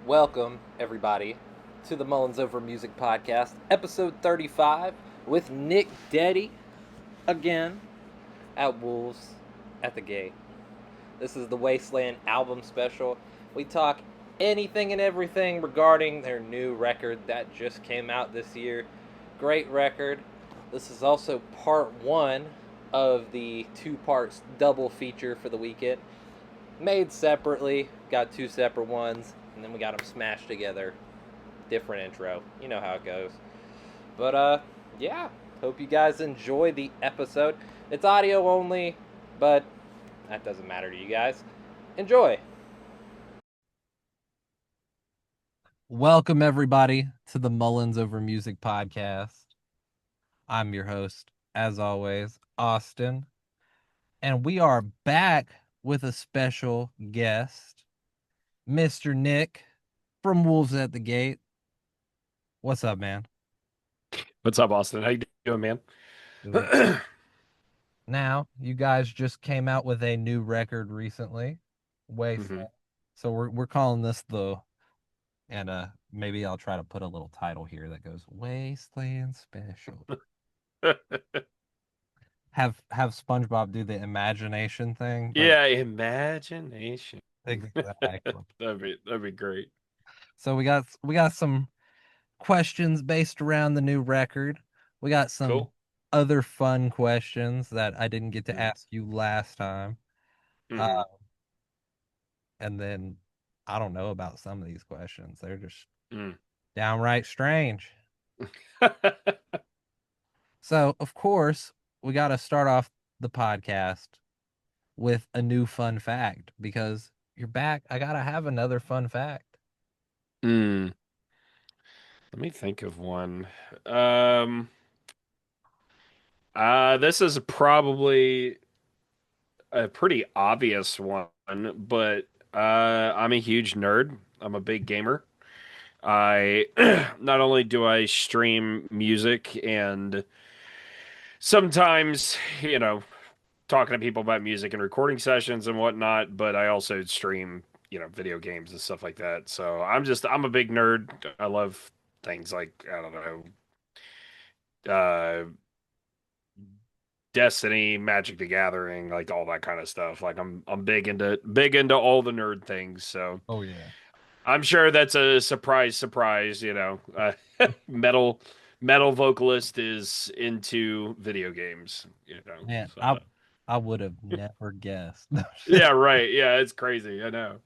Welcome, everybody, to the Mullins Over Music Podcast, episode 35, with Nick Detty again at Wolves at the Gate. This is the Wasteland album special. We talk anything and everything regarding their new record that just came out this year. Great record. This is also part one of the two parts double feature for the weekend. Made separately, got two separate ones, and then we got them smashed together. Different intro. You know how it goes. But, yeah. Hope you guys enjoy the episode. It's audio only, but that doesn't matter to you guys. Enjoy. Welcome, everybody, to the Mullins Over Music Podcast. I'm your host, as always, Austin. And we are back with a special guest, Mr. Nick from Wolves at the Gate. What's up, man? What's up, Austin? How you doing, man? Good. Now, you guys just came out with a new record recently, hmm Wasteland. So we're calling this the and maybe I'll try to put a little title here that goes Wasteland Special. Have SpongeBob do the imagination thing, but Yeah, imagination. exactly. That'd be great. So we got some questions based around the new record. We got some Cool. other fun questions that I didn't get to Mm-hmm. ask you last time. Uh, Mm-hmm. and then I don't know about some of these questions. They're just Mm. downright strange. So, of course, we got to start off the podcast with a new fun fact because you're back. I got to have another fun fact. Mm. Let me think of one. Um, this is probably a pretty obvious one, but I'm a huge nerd. I'm a big gamer. I not only do I stream music and sometimes, talking to people about music and recording sessions and whatnot, but I also stream, video games and stuff like that. So I'm a big nerd. I love things like, I don't know, Destiny, Magic the Gathering, like all that kind of stuff. Like I'm big into all the nerd things. So Oh yeah. I'm sure that's a surprise, metal metal vocalist is into video games, Man, I So I would have never guessed. yeah, right. Yeah, it's crazy. I know.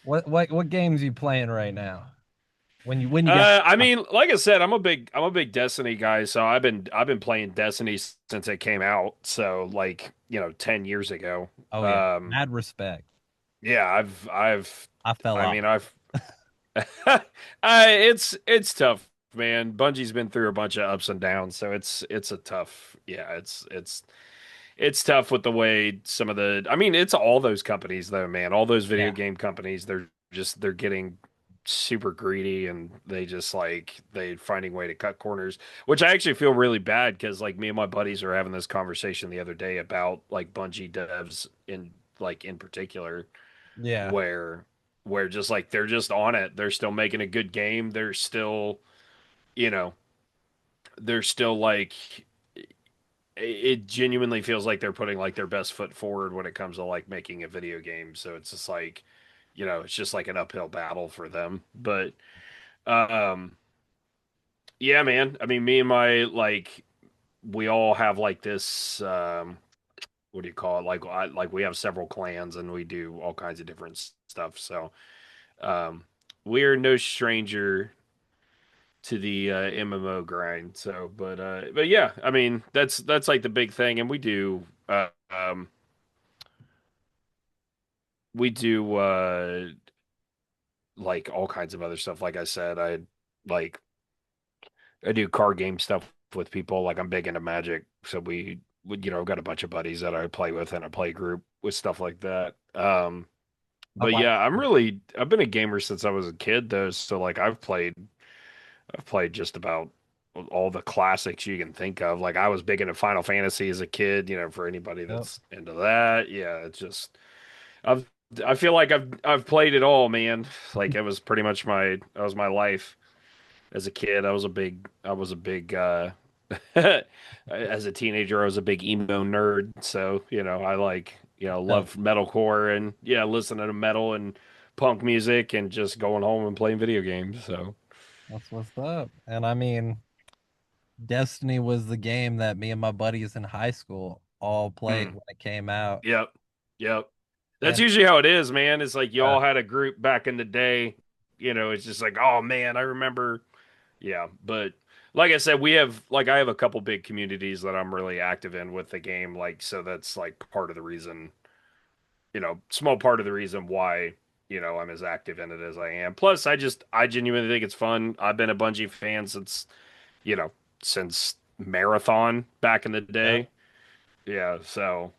What games you playing right now? When you got I mean, like I said, I'm a big Destiny guy, so I've been playing Destiny since it came out, so like, 10 years ago. Oh yeah, Um, mad respect. yeah, I've I fell I off. mean, I've it's tough, man. Bungie's been through a bunch of ups and downs, so it's a tough. Yeah, it's tough with the way some of the I mean, it's all those companies though, man. All those video Yeah. game companies, they're getting super greedy and they finding a way to cut corners, which I actually feel really bad because like me and my buddies are having this conversation the other day about like Bungie devs in particular Yeah. where just like they're just on it. They're still making a good game. You know, they're still like it genuinely feels like they're putting like their best foot forward when it comes to like making a video game. So it's just like, it's just like an uphill battle for them. But um yeah, man. I mean, me and my like we all have like this what do you call it? Like we have several clans and we do all kinds of different stuff. So um we're no stranger to the MMO grind. So, but yeah, I mean that's like the big thing, and we do like all kinds of other stuff. Like I said, like I do card game stuff with people. Like I'm big into Magic, so I've got a bunch of buddies that I play with in a play group with stuff like that. I But like yeah, I've been a gamer since I was a kid though, so like I've played just about all the classics you can think of. Like I was big into Final Fantasy as a kid, for anybody Yep. that's into that. Yeah, it's just I've I feel like I've played it all, man. Like it was pretty much that was my life as a kid. I was a big as a teenager I was a big emo nerd. So, I like, Oh, love metalcore and yeah, listening to metal and punk music and just going home and playing video games. So, that's what's up. And I mean, Destiny was the game that me and my buddies in high school all played mm, when it came out. yep. Yep. That's And usually how it is, man. It's like you uh, all had a group back in the day. It's just like, oh man, I remember. Yeah, but like I said, I have a couple big communities that I'm really active in with the game, like so that's like part of the reason, small part of the reason why, I'm as active in it as I am. Plus, I genuinely think it's fun. I've been a Bungie fan you know, since Marathon back in the yeah, day. Yeah, so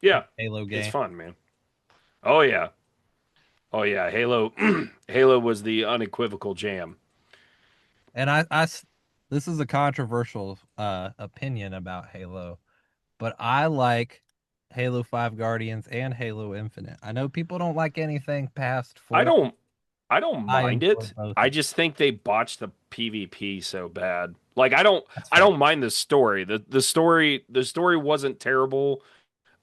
yeah, Halo it's game. fun, man. Oh yeah. Oh yeah, Halo Halo was the unequivocal jam. And this is a controversial opinion about Halo, but I like Halo 5 Guardians and Halo Infinite. I know people don't like anything past I 4. don't I don't I mind enjoy it. both I of them. just think they botched the PvP so bad. Like That's I fair. don't mind the story. The story wasn't terrible.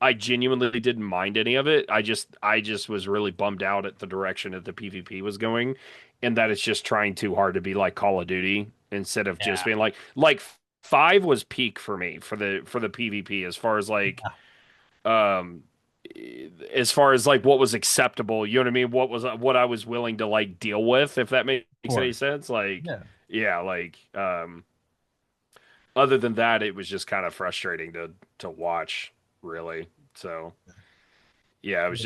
I genuinely didn't mind any of it. I just was really bummed out at the direction that the PvP was going and that it's just trying too hard to be like Call of Duty instead of just Yeah. being like 5 was peak for me for the PvP as far as like Yeah, um as far as like what was acceptable, you know what I mean? What I was willing to like deal with, if that makes of any course. sense. Like, Yeah. yeah, like other than that, it was just kind of frustrating to watch, really. So yeah, it was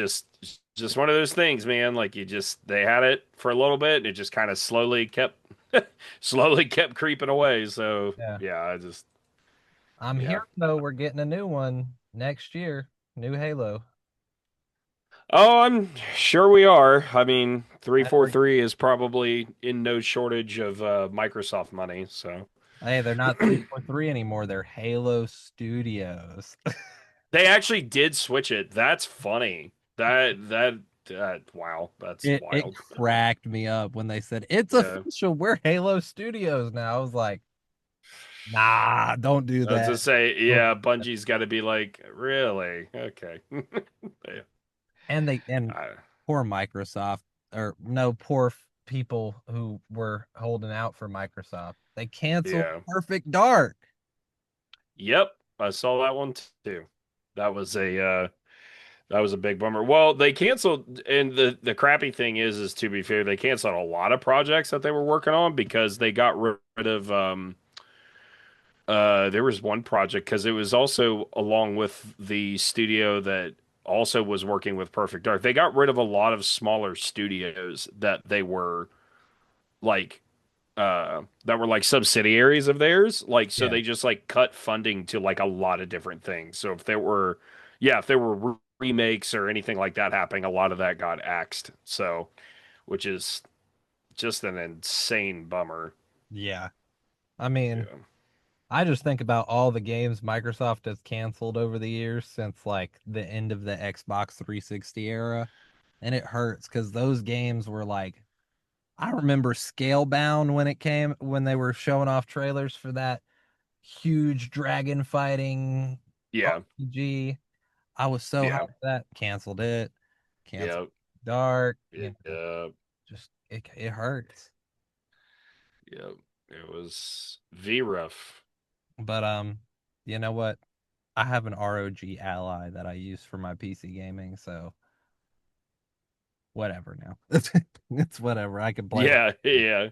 just one of those things, man. Like they had it for a little bit, and it just kind of slowly kept creeping away. So Yeah. yeah, I just I'm yeah. hearing though we're getting a new one next year. New Halo. Oh, I'm sure we are. I mean, I heard, 343 is probably in no shortage of Microsoft money, so hey, they're not 343 anymore. They're Halo Studios. they actually did switch it. That's funny. Wow, that's It wild. cracked me up when they said it's Yeah. official. We're Halo Studios now. I was like, nah, don't do I was to that. say, Don't yeah, do that. Bungie's got to be like, really? Okay. Yeah. And I- poor Microsoft, or no, people who were holding out for Microsoft. They canceled yeah. Perfect Dark. Yep, I saw that one too. That was a uh That was a big bummer. Well, they canceled, and the crappy thing is to be fair, they canceled a lot of projects that they were working on because they got rid of there was one project because it was also along with the studio that also was working with Perfect Dark. They got rid of a lot of smaller studios like that were like subsidiaries of theirs. Like so Yeah. they just like cut funding to like a lot of different things. So if there were remakes or anything like that happening, a lot of that got axed. So which is just an insane bummer. Yeah. I mean, Yeah. I just think about all the games Microsoft has canceled over the years since like the end of the Xbox 360 era. And it hurts because those games were like, I remember Scalebound when they were showing off trailers for that huge dragon fighting Yeah. RPG. I was so hyped Yeah. for that. Canceled it. Canceled Yeah. Dark. Yeah. Just it hurts. Yeah. It was V rough. But you know what? I have an ROG Ally that I use for my PC gaming, so whatever now. It's whatever. I can play with. Yeah. Yeah.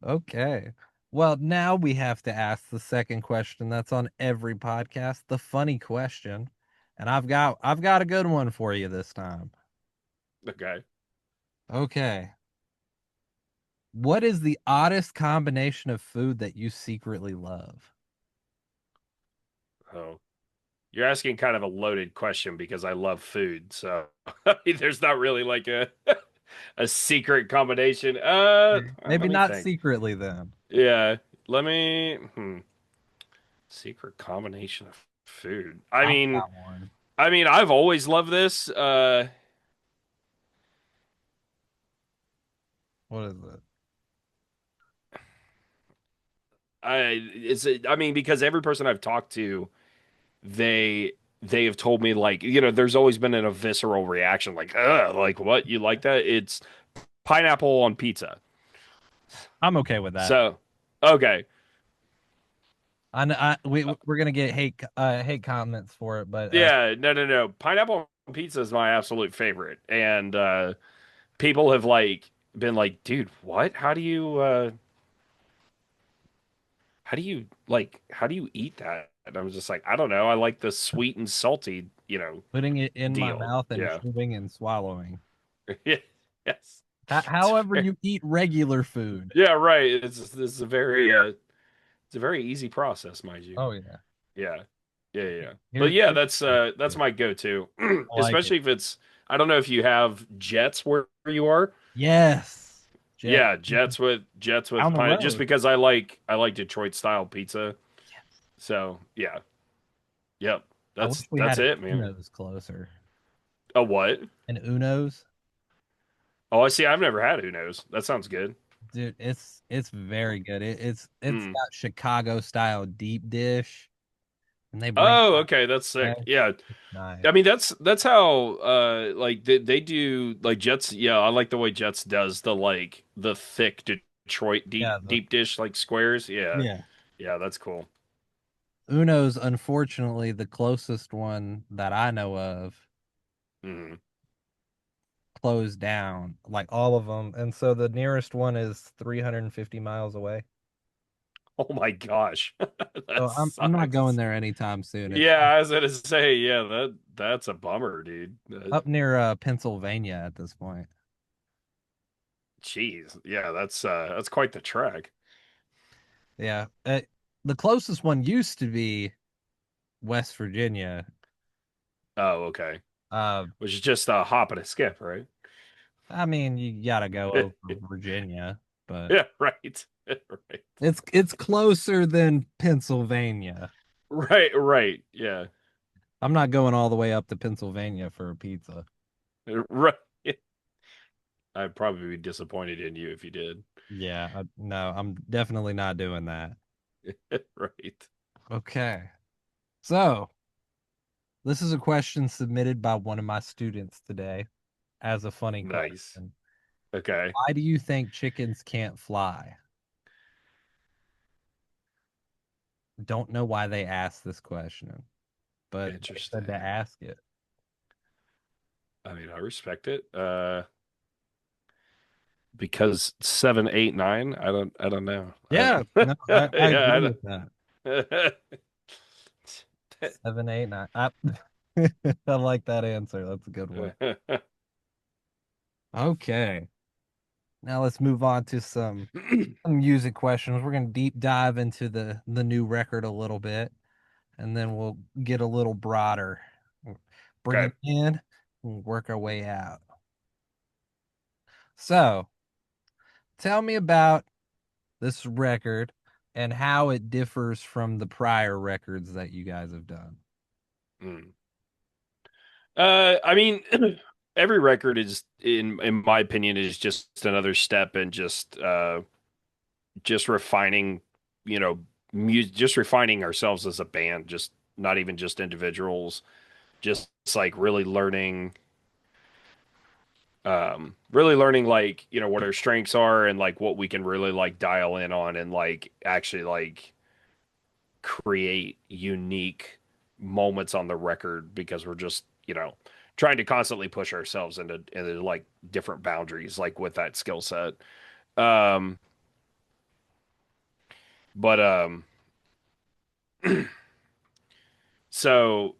Okay. Well, now we have to ask the second question that's on every podcast, the funny question. And I've got a good one for you this time. Okay. Okay. What is the oddest combination of food that you secretly love? Oh. You're asking kind of a loaded question because I love food. So there's not really like a secret combination. Maybe Let me not think. secretly then. Yeah, let me secret combination of food. I I've mean, got one. I mean, I've always loved this. What is it? I mean, because every person I've talked to, they they have told me like, there's always been a visceral reaction like, ugh, like what? You like that? It's pineapple on pizza. I'm okay with that. So, okay. We're gonna get hate comments for it, but Yeah, no, no, no. Pineapple on pizza is my absolute favorite. And people have like been like, dude, what? How do you eat that? And I was just like, I don't know. I like the sweet and salty, putting it in my deal. mouth and Yeah. chewing and swallowing. Yes. It's However very, you eat regular food. yeah, right. It's a very it's a very easy process, mind you. Oh yeah. Yeah. Yeah, yeah. Yeah. But Here's, yeah, here's that's my go-to. I like it. Especially if it's I don't know if you have Jets where you are. Yes. Jet Yeah, Jets down with the pine just road. because I like Detroit style pizza. Yes. So, yeah. Yep. I wish we That's had an it, man. Uno's closer. A what? An Uno's, Oh, I see. I've never had Who knows. That sounds good. dude, it's very good. It's Mm. got Chicago style deep dish, and they bring Oh, it okay, that's fresh. sick. Yeah. It's nice. I mean that's how like they do like Jets, yeah, I like the way Jets does the like the thick Detroit Yeah, deep dish like squares. Yeah. yeah. Yeah, that's cool. Uno's, unfortunately, the closest one that I know of Hmm. closed down, like all of them, and so the nearest one is 350 miles away. Oh my gosh. That So I'm not going sucks. there anytime soon. It's Yeah, I was gonna say, yeah, that's a bummer, dude. up near Pennsylvania at this point. Jeez. Yeah, that's quite the trek. Yeah, the closest one used to be West Virginia. Oh, okay. Uh, Which is just a hop and a skip, right? I mean, you gotta go over Virginia, but Yeah, right. Right. it's closer than Pennsylvania. Right, right. Yeah. I'm not going all the way up to Pennsylvania for a pizza. Right. I'd probably be disappointed in you if you did. Yeah, no, I'm definitely not doing that. Right. Okay. So, this is a question submitted by one of my students today as a funny Nice. question. Okay. Why do you think chickens can't fly? Don't know why they asked this question, but they said to Interesting. ask it. I mean, I respect it. Because 7, 8, 9, I don't know. Yeah, no, I agree Yeah, with that. I 7, 8, 9. I like that answer. That's a good one. don't. Okay. Now let's move on to some music questions. We're gonna deep dive into the new record a little bit, and then we'll get a little broader. Bring Okay. it in and work our way out. So, tell me about this record and how it differs from the prior records that you guys have done. Mm. I mean, every record is, in my opinion, is just another step in just refining, just refining ourselves as a band, just not even just individuals, just like really learning like, what our strengths are and like what we can really like dial in on and like actually like create unique moments on the record because we're just, trying to constantly push ourselves into like different boundaries like with that skill set. Um but so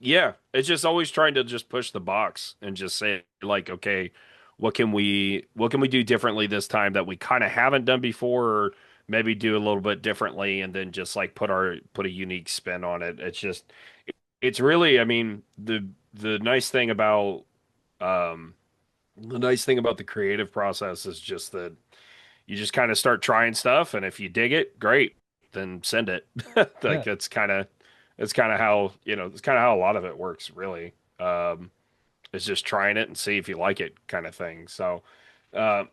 yeah, it's just always trying to just push the box and just say like, okay, what can we do differently this time that we kind of haven't done before, or maybe do a little bit differently, and then just like put a unique spin on it. It's really, I mean, the nice thing about um the nice thing about the creative process is just that you just kind of start trying stuff, and if you dig it, great, then send it. Like Yeah. that's kind of It's kind of how, it's kind of how a lot of it works, really. It's just trying it and see if you like it kind of thing. So, uh,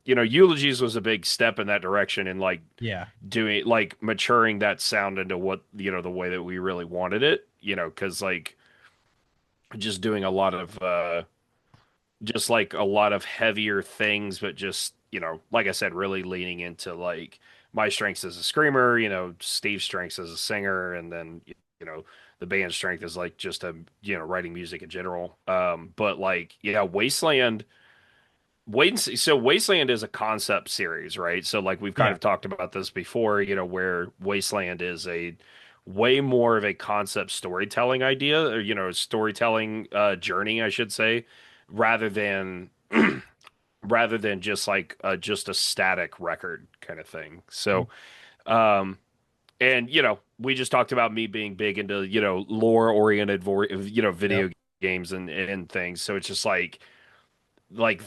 Eulogies was a big step in that direction and like Yeah. doing like maturing that sound into what, the way that we really wanted it, because like just doing a lot of just like a lot of heavier things, but just, like I said, really leaning into like my strengths as a screamer, Steve's strengths as a singer, and then, the band's strength is like just a, writing music in general. But like, yeah, Wasteland, wait and see. So Wasteland is a concept series, right? So like we've kind Yeah. of talked about this before, where Wasteland is a way more of a concept storytelling idea, or storytelling journey, I should say, rather than rather than just like just a static record kind of thing. So, um, and we just talked about me being big into lore oriented, Yep. video games and things. So it's just like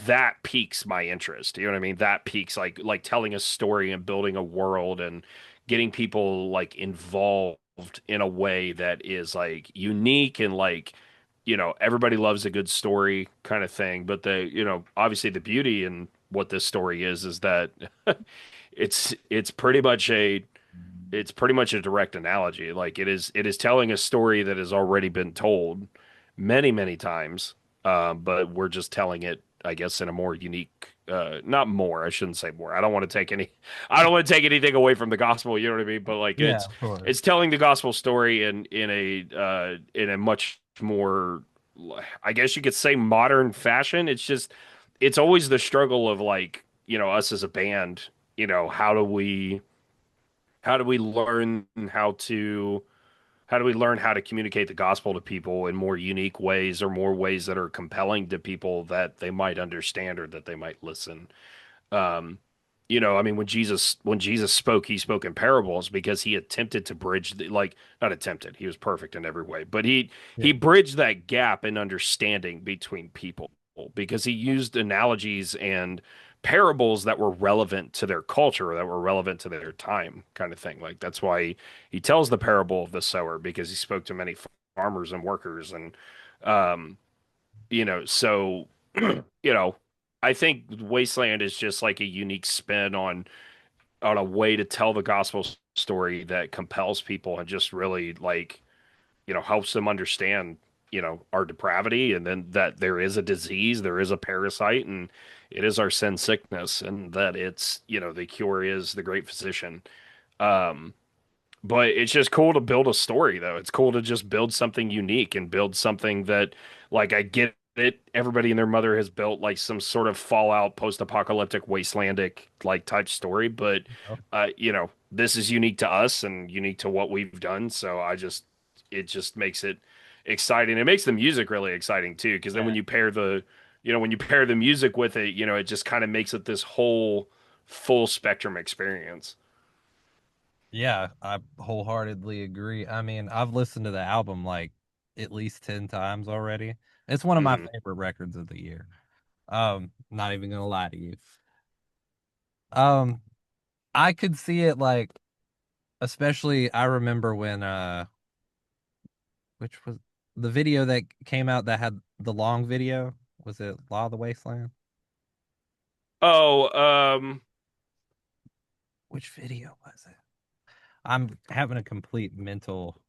that piques my interest. You know what I mean? That piques like telling a story and building a world and getting people like involved in a way that is like unique and like everybody loves a good story kind of thing. But obviously the beauty in what this story is that it's pretty much a direct analogy. Like it is telling a story that has already been told many, many times. But we're just telling it, I guess, in a more unique, not more, I shouldn't say more. I don't want to take anything away from the gospel, you know what I mean? But like Yeah, it's of course. it's telling the gospel story in a much more, I guess you could say, modern fashion. It's always the struggle of like, us as a band, how do we learn how to communicate the gospel to people in more unique ways or more ways that are compelling to people that they might understand or that they might listen. Um, I mean, when Jesus spoke, he spoke in parables because he attempted to bridge like not attempted, he was perfect in every way, but he Yeah. bridged that gap in understanding between people because he used analogies and parables that were relevant to their culture, that were relevant to their time, kind of thing. Like that's why he tells the parable of the sower because he spoke to many farmers and workers and um, so you know, I think Wasteland is just like a unique spin on a way to tell the gospel story that compels people and just really like, helps them understand, our depravity and then that there is a disease, there is a parasite, and it is our sin sickness, and that it's, the cure is the great physician. Um, but it's just cool to build a story, though. It's cool to just build something unique and build something that, like, I get it. Everybody and their mother has built like some sort of Fallout, post-apocalyptic, wastelandic like type story, but this is unique to us and unique to what we've done. So it just makes it exciting. It makes the music really exciting too, because then Yeah. when you pair the music with it, it just kind of makes it this whole full spectrum experience. Yeah, I wholeheartedly agree. I mean, I've listened to the album like at least 10 times already. It's one of my Mhm. favorite records of the year. Not even gonna lie to you. Um, I could see it like, especially I remember when which was the video that came out that had the long video? Was it Law of the Wasteland? Oh, Which video was it? I'm having a complete mental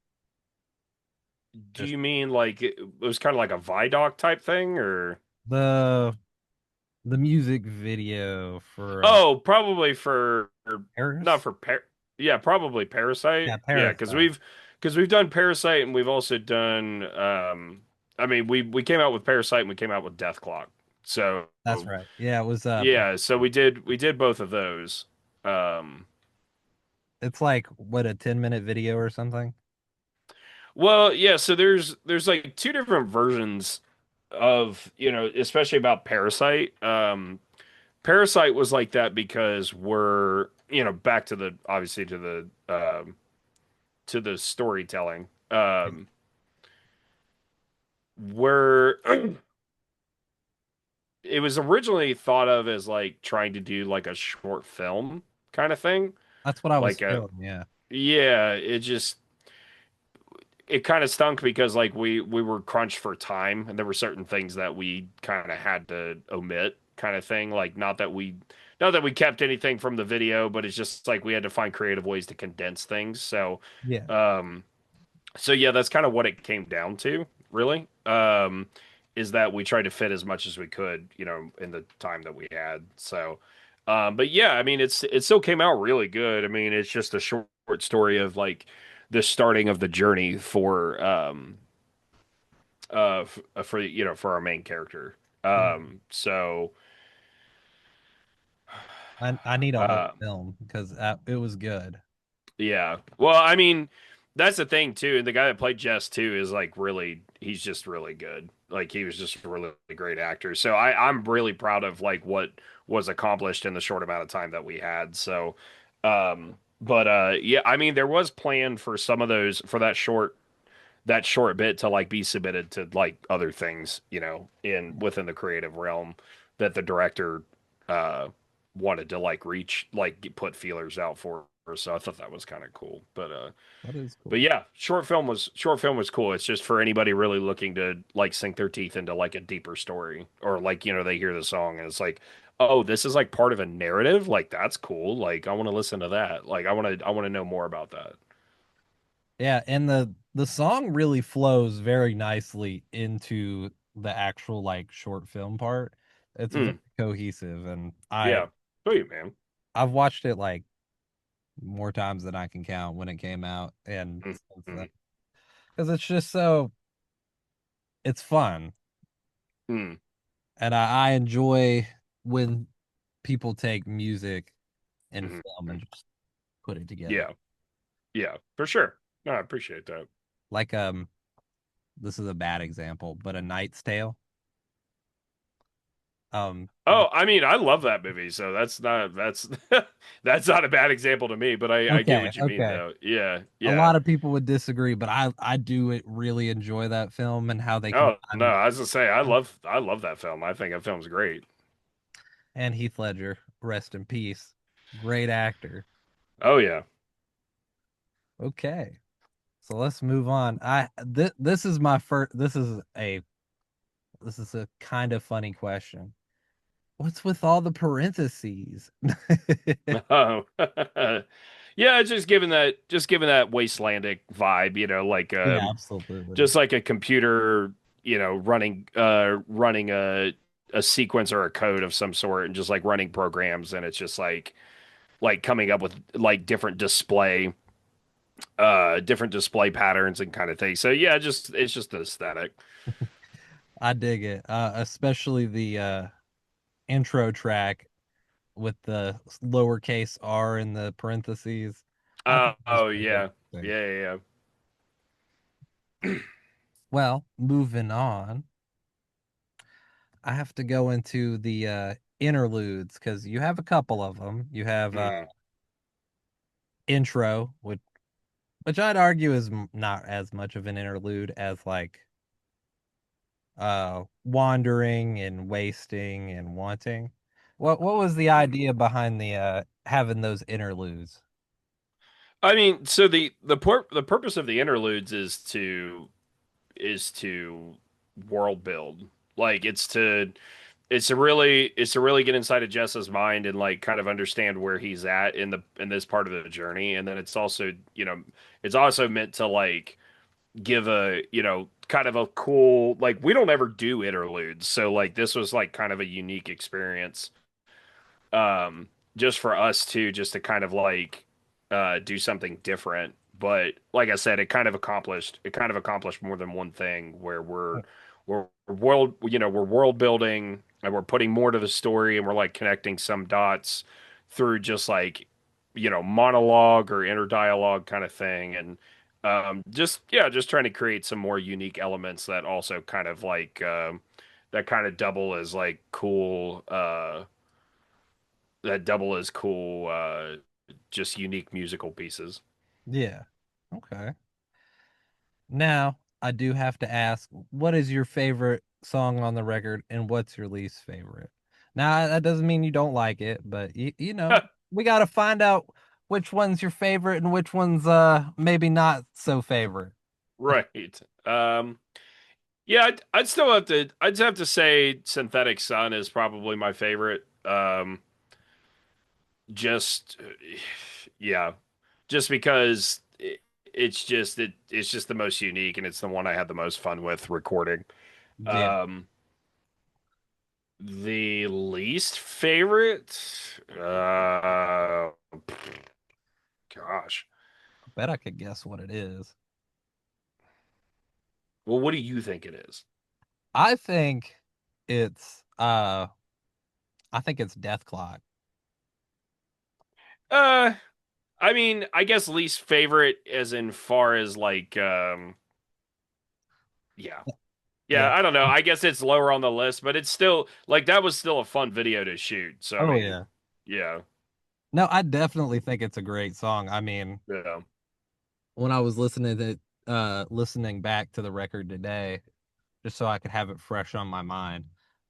do just you mean like it was kind of like a Vidoc type thing, or? the the music video for Oh, probably for not Paris. for yeah, probably Yeah, Parasite. Yeah, because Parasite. we've done Parasite and we've also done I mean we came out with Parasite and we came out with Death Clock. So That's right. Yeah, it was yeah, so we did both of those. Um it's like what, a 10-minute video or something? well, yeah, so there's like two different versions of, especially about Parasite. Parasite was like that because we're, back to the obviously to the storytelling. We're it was originally thought of as like trying to do like a short film kind of thing. That's what I was Like a feeling, yeah. yeah, it kind of stunk because like we were crunched for time and there were certain things that we kind of had to omit kind of thing. Like not that we kept anything from the video, but it's just like we had to find creative ways to condense things. Yeah. Um, so yeah, that's kind of what it came down to, really. Is that we tried to fit as much as we could, in the time that we had. But yeah, I mean, it still came out really good. I mean, it's just a short story of like the starting of the journey for for our main character. So I need a whole uh, film because it was good. Yeah. Well, I mean, that's the thing too. And the guy that played Jess too is like really, he's just really good. Like he was just a really great actor. So I'm really proud of like what was accomplished in the short amount of time that we had. But yeah, I mean, there was planned for some of those for that short bit to like be submitted to like other things, in within the creative realm that the director uh wanted to like reach, like put feelers out for. So I thought that was kind of cool. That is But cool. yeah, short film was cool. It's just for anybody really looking to like sink their teeth into like a deeper story, or like, they hear the song and it's like, oh, this is like part of a narrative. Like that's cool. Like I want to listen to that. Like I want to know more about that. Yeah, and the song really flows very nicely into the actual like short film part. It's very Hmm. cohesive, and Yeah. Sweet, man. I've watched it like more times than I can count when it came out, and since then, Mm-hmm. because it's just so it's fun, Mm-hmm. and I enjoy when people take music and film Mm-hmm. and just put it together. Yeah. Yeah, for sure. No, I appreciate that. Like this is a bad example, but A Knight's Tale. Um, Oh, I mean, I love that movie, so that's that's not a bad example to me, but I get okay, what you mean okay. though. Yeah, A yeah. lot of people would disagree, but I do really enjoy that film and how they Oh no, combine I was gonna say I love that film. I think that film's great. and Heath Ledger, rest in peace. Great actor. Oh yeah. Okay. So let's move on. This is my first this is a kind of funny question. What's with all the parentheses? Oh. Yeah, it's just given that wastelandic vibe, like Yeah, absolutely. just like a computer, running a sequence or a code of some sort and just like running programs, and it's just like coming up with like different display patterns and kind of things. So yeah, just it's just the aesthetic. I dig it. Especially the intro track with the lowercase r in the parentheses. I think it was Oh pretty yeah. interesting. Yeah, yeah, Well, moving on, I have to go into the interludes because you have a couple of them. You have yeah. Mm. intro, which I'd argue is not as much of an interlude as like wandering and wasting and wanting. What was the Mm. idea behind the having those interludes? I mean, so the purpose of the interludes is to world build. Like it's to really get inside of Jess's mind and like kind of understand where he's at in this part of the journey. And then it's also meant to like give a kind of a cool, like we don't ever do interludes, so like this was like kind of a unique experience, um just for us too, just to kind of like do something different. But like I said, it kind of accomplished more than one thing, where we're world building and we're putting more to the story, and we're like connecting some dots through just like monologue or inner dialogue kind of thing. And just trying to create some more unique elements that also kind of like that kind of double as like cool that double as cool, just unique musical pieces. Yeah. Okay. Now, I do have to ask, what is your favorite song on the record and what's your least favorite? Now, that doesn't mean you don't like it, but we got to find out which one's your favorite and which one's maybe not so favorite. Right. Yeah, I'd have to say Synthetic Sun is probably my favorite. Just yeah, just because it's just the most unique and it's the one I had the most fun with recording. Yeah, Um, the least favorite, gosh. I bet I could guess what it is. Well, what do you think it is? I think it's I think it's Death Clock. Uh, I mean, I guess least favorite as in far as like, yeah. Yeah, Yeah. I don't know. I guess it's lower on the list, but it's still like that was still a fun video to shoot. So I Oh mean, yeah. yeah, No, I definitely think it's a great song. I mean, yeah. when I was listening back to the record today, just so I could have it fresh on my mind,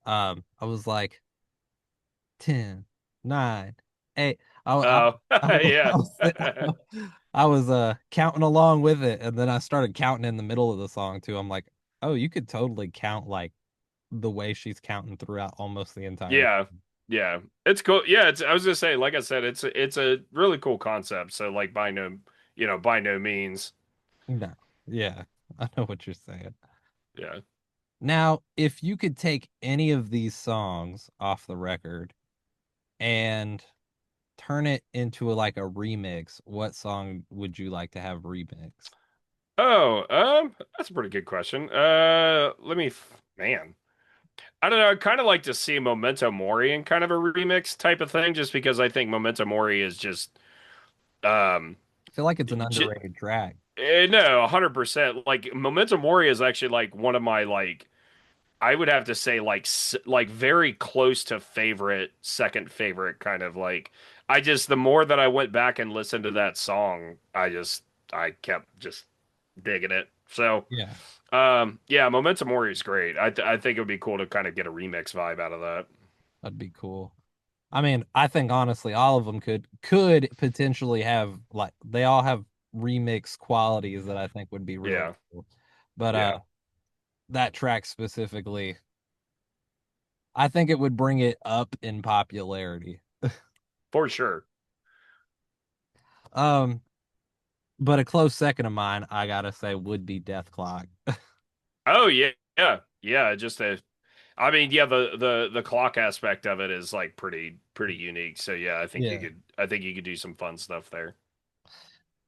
I was like 10, 9, 8. Oh, I yeah. I was counting along with it, and then I started counting in the middle of the song too. I'm like, oh, you could totally count like the way she's counting throughout almost the entire. Yeah. Yeah. It's cool. Yeah, it's I was gonna say, like I said, it's a really cool concept. So like by no means. No, yeah, I know what you're saying. Yeah. Now, if you could take any of these songs off the record and turn it into like a remix, what song would you like to have remixed? Oh, that's a pretty good question. Man. I don't know. I'd kind of like to see Memento Mori in kind of a remix type of thing, just because I think Memento Mori is just um I feel like it's an j underrated track. no, 100%. Like Memento Mori is actually like one of my like I would have to say like very close to favorite, second favorite kind of like I just the more that I went back and listened to that song, I kept just digging it. So, Yeah, yeah, Memento Mori is great. I think it would be cool to kind of get a remix vibe out of that. that'd be cool. I mean, I think honestly, all of them could potentially have like they all have remix qualities that I think would be really Yeah. cool. But Yeah. that track specifically, I think it would bring it up in popularity. For sure. Um, but a close second of mine, I gotta say, would be Death Clock. Oh yeah. Yeah. Yeah, just a I mean, yeah, the clock aspect of it is like pretty unique. So yeah, Yeah, I think you could do some fun stuff there.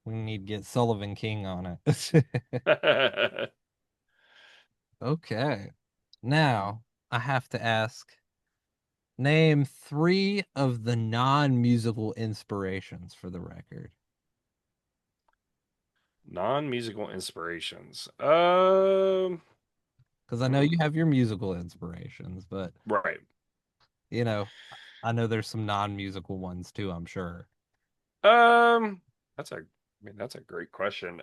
we need to get Sullivan King on it. Okay. Now, I have to ask, name three of the non-musical inspirations for the record. Non-musical inspirations. Because I know you Hmm. have your musical inspirations, but Right. you know, I know there's some non-musical ones too, I'm sure. Um, I mean, that's a great question.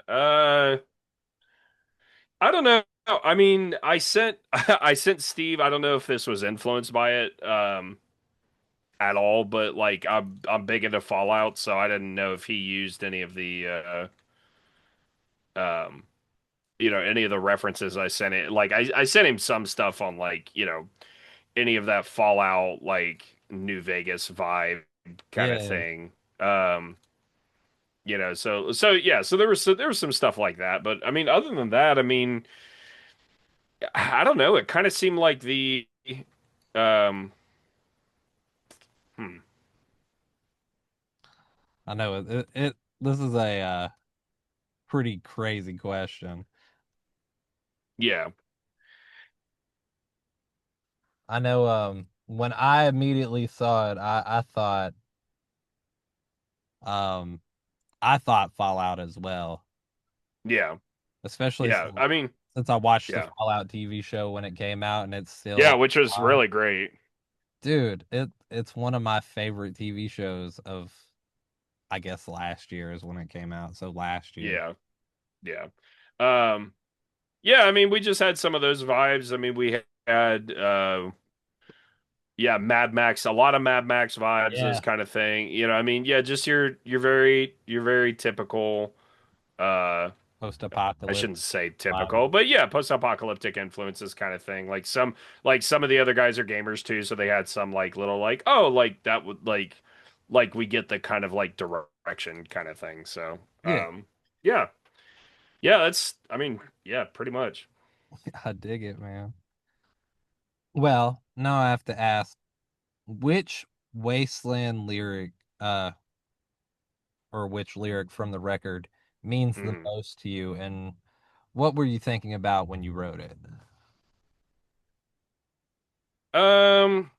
I don't know. I mean, I sent I sent Steve. I don't know if this was influenced by it at all, but like I'm big into Fallout, so I didn't know if he used any of the um any of the references I sent it. Like I sent him some stuff on like any of that Fallout like New Vegas vibe kind of Yeah, thing. Um, so yeah, so there was some stuff like that, but I mean, other than that, I mean, I don't know. It kind of seemed like the um, hmm, I know this is a pretty crazy question. yeah, I know when I immediately saw it, um I thought Fallout as well, yeah, especially yeah. I mean, since I watched the yeah, Fallout TV show when it came out and it's yeah, still which was on. really great. Dude, it's one of my favorite TV shows of I guess last year is when it came out. So last year. Yeah, yeah, um, yeah. I mean, we just had some of those vibes. I mean, we had yeah, Mad Max, a lot of Mad Max vibes, those Yeah. kind of thing. I mean, yeah, just your very typical. I Post-apocalyptic shouldn't say vibe. typical, but yeah, post-apocalyptic influences kind of thing. Like some of the other guys are gamers too, so they had some like little like oh like that would like we get the kind of like direction kind of thing. So Yeah, yeah. Yeah, that's I mean, yeah, pretty much. I dig it, man. Well, now I have to ask, which Wasteland lyric, or which lyric from the record means the Mhm. most to you, and what were you thinking about when you wrote it? Um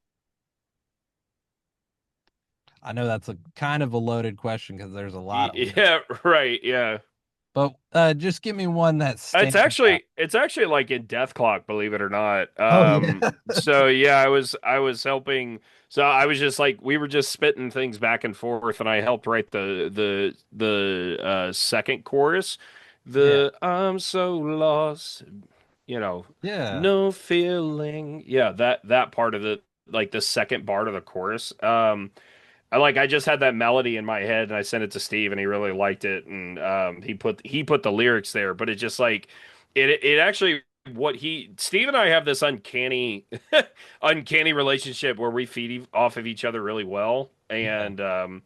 I know that's a kind of a loaded question because there's a lot of lyrics, yeah, right, yeah. but just give me one that It's stands out. actually it's actually like in Death Clock, believe it or not. Oh yeah, So yeah, I was helping. So I was just like we were just spitting things back and forth, and I helped write the second chorus. yeah, The I'm so lost, you know, yeah, no feeling. Yeah, that part of the like the second part of the chorus. I just had that melody in my head and I sent it to Steve and he really liked it and he put the lyrics there, but it just like it actually what he Steve and I have this uncanny uncanny relationship where we feed off of each other really well yeah, and I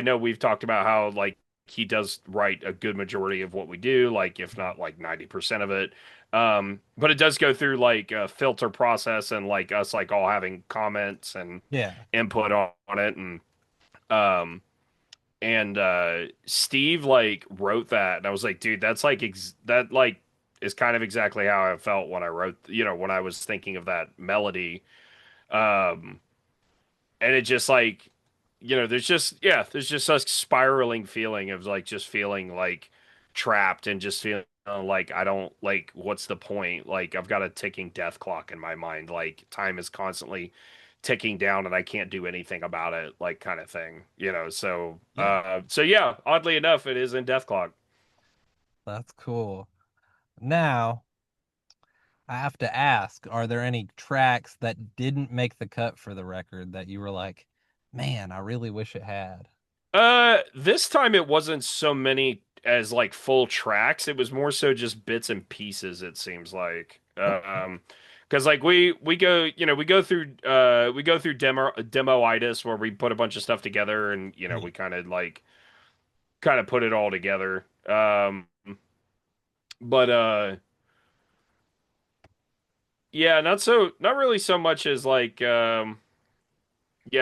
know we've talked about how like he does write a good majority of what we do, like if not like 90% of it. But it does go through like a filter process and like us like all having comments and yeah, input on it um Steve like wrote that and I was like dude that's like that like is kind of exactly how I felt when I wrote when I was thinking of that melody um and it just like there's just a spiraling feeling of like just feeling like trapped and just feeling like I don't like what's the point, like I've got a ticking death clock in my mind, like time is constantly ticking down and I can't do anything about it, like kind of thing, so yeah. so yeah, oddly enough it is in death clock. That's cool. Now, I have to ask, are there any tracks that didn't make the cut for the record that you were like, man, I really wish it had? This time it wasn't so many as like full tracks. It was more so just bits and pieces, it seems like. Oh, Because like we go, we go through demoitis where we put a bunch of stuff together and yeah. we kind of put it all together. But yeah, not really so much as like yeah,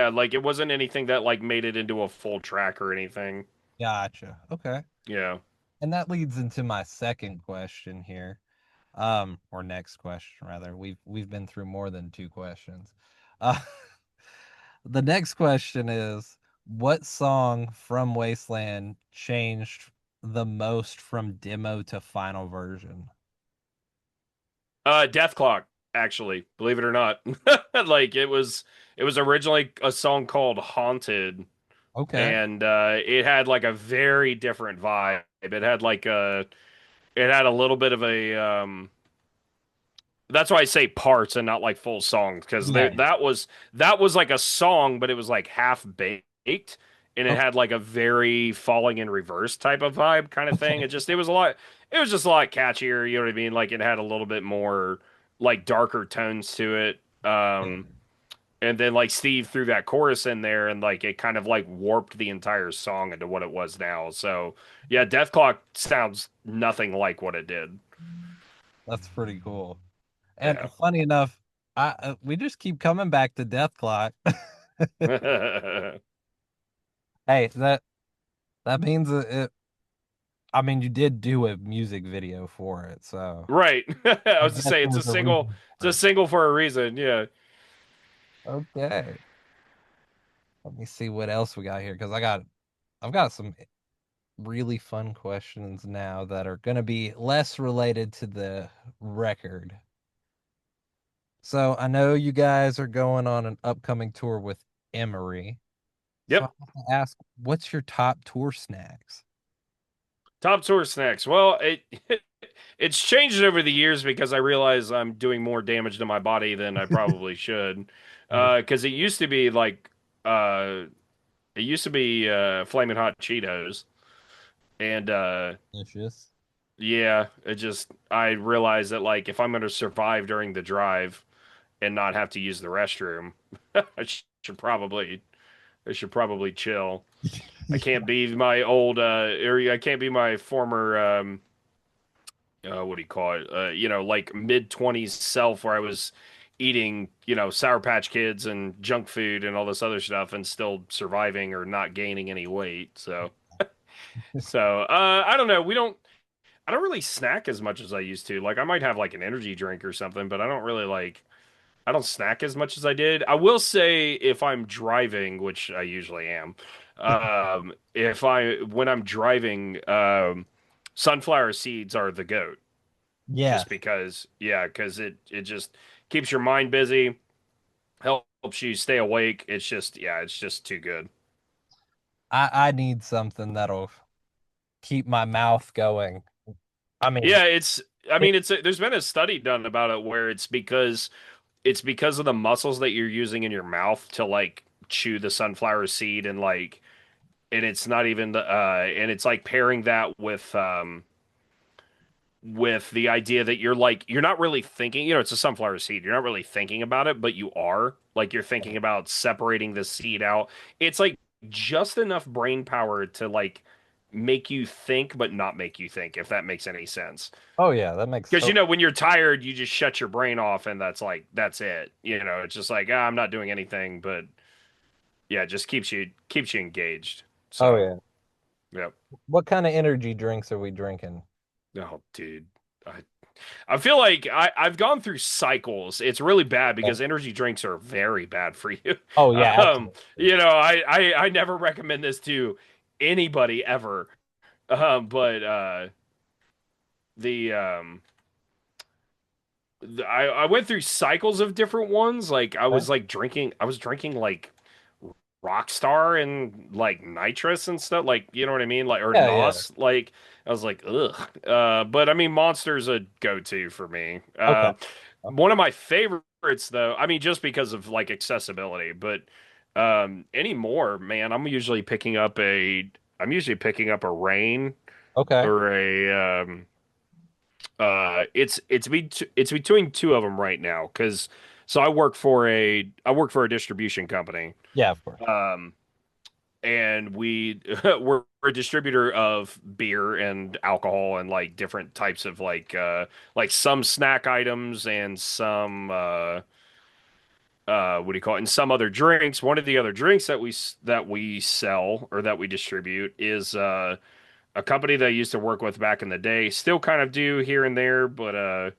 like it wasn't anything that like made it into a full track or anything. Gotcha. Okay. Yeah. And that leads into my second question here. Or next question rather. We've been through more than two questions. Uh the next question is, what song from Wasteland changed the most from demo to final version? Death Clock, actually, believe it or not. Like it was originally a song called Haunted, Okay. and it had like a very different vibe. It had a little bit of a that's why I say parts and not like full songs, because Yeah. that was like a song, but it was like half baked. And it Okay. had like a very falling in reverse type of vibe kind of thing. Okay. It was just a lot catchier, you know what I mean? Like it had a little bit more like darker tones to it. And then like Steve threw that chorus in there and like it kind of like warped the entire song into what it was now. So yeah, Death Clock sounds nothing like what it did. That's pretty cool. And Yeah. funny enough, I we just keep coming back to Death Clock. Hey, that means I mean, you did do a music video for it, so Right. I I was to guess say it's a there's a single. reason It's a for it. single for a reason. Yeah. Okay, let me see what else we got here because I've got some really fun questions now that are going to be less related to the record. So I know you guys are going on an upcoming tour with Emery. So I Yep. have to ask, what's your top tour snacks? Top tour snacks. Well, it's changed over the years because I realize I'm doing more damage to my body than I probably should. Under- Because it used to be like, it used to be flaming hot Cheetos. And Delicious. yeah, it just I realized that like if I'm gonna survive during the drive and not have to use the restroom, I should probably I should probably chill. I can't be my old area. I can't be my former what do you call it? Like mid-20s self where I was eating, Sour Patch Kids and junk food and all this other stuff and still surviving or not gaining any weight. So I don't know. I don't really snack as much as I used to. Like I might have like an energy drink or something, but I don't really like I don't snack as much as I did. I will say if I'm driving, which I usually am, if I when I'm driving, sunflower seeds are the goat. Yes. Just because, yeah, because it just keeps your mind busy, helps you stay awake. It's just, yeah, it's just too good. I need something that'll keep my mouth going. I mean, Yeah, it's. I it, mean, there's been a study done about it where it's because of the muscles that you're using in your mouth to like chew the sunflower seed and it's not even and it's like pairing that with the idea that you're not really thinking, it's a sunflower seed. You're not really thinking about it, but you are. Like you're thinking about separating the seed out. It's like just enough brain power to like make you think but not make you think, if that makes any sense. oh yeah, that makes Because so. when you're tired, you just shut your brain off and that's it. It's just like, I'm not doing anything, but yeah, it just keeps you engaged. Oh So, yeah. yep. What kind of energy drinks are we drinking? Oh, dude. I I feel like I've gone through cycles. It's really bad Yeah. because energy drinks are very bad for you. Oh yeah, Um, absolutely. I never recommend this to anybody ever. But the I went through cycles of different ones. Like Okay. I was drinking like Rockstar and like nitrous and stuff, like you know what I mean, like or Yeah, yeah. NOS. Like I was like, ugh. But I mean, Monster's a go-to for me. Okay. Okay. One of my favorites, though. I mean, just because of like accessibility, but anymore, man, I'm usually picking up a Rain Okay. or a it's between two of them right now because so I work for a distribution company. Yeah, of course. Um, and we're a distributor of beer and alcohol and like different types of like some snack items and some what do you call it, and some other drinks. One of the other drinks that we sell or that we distribute is a company that I used to work with back in the day, still kind of do here and there, but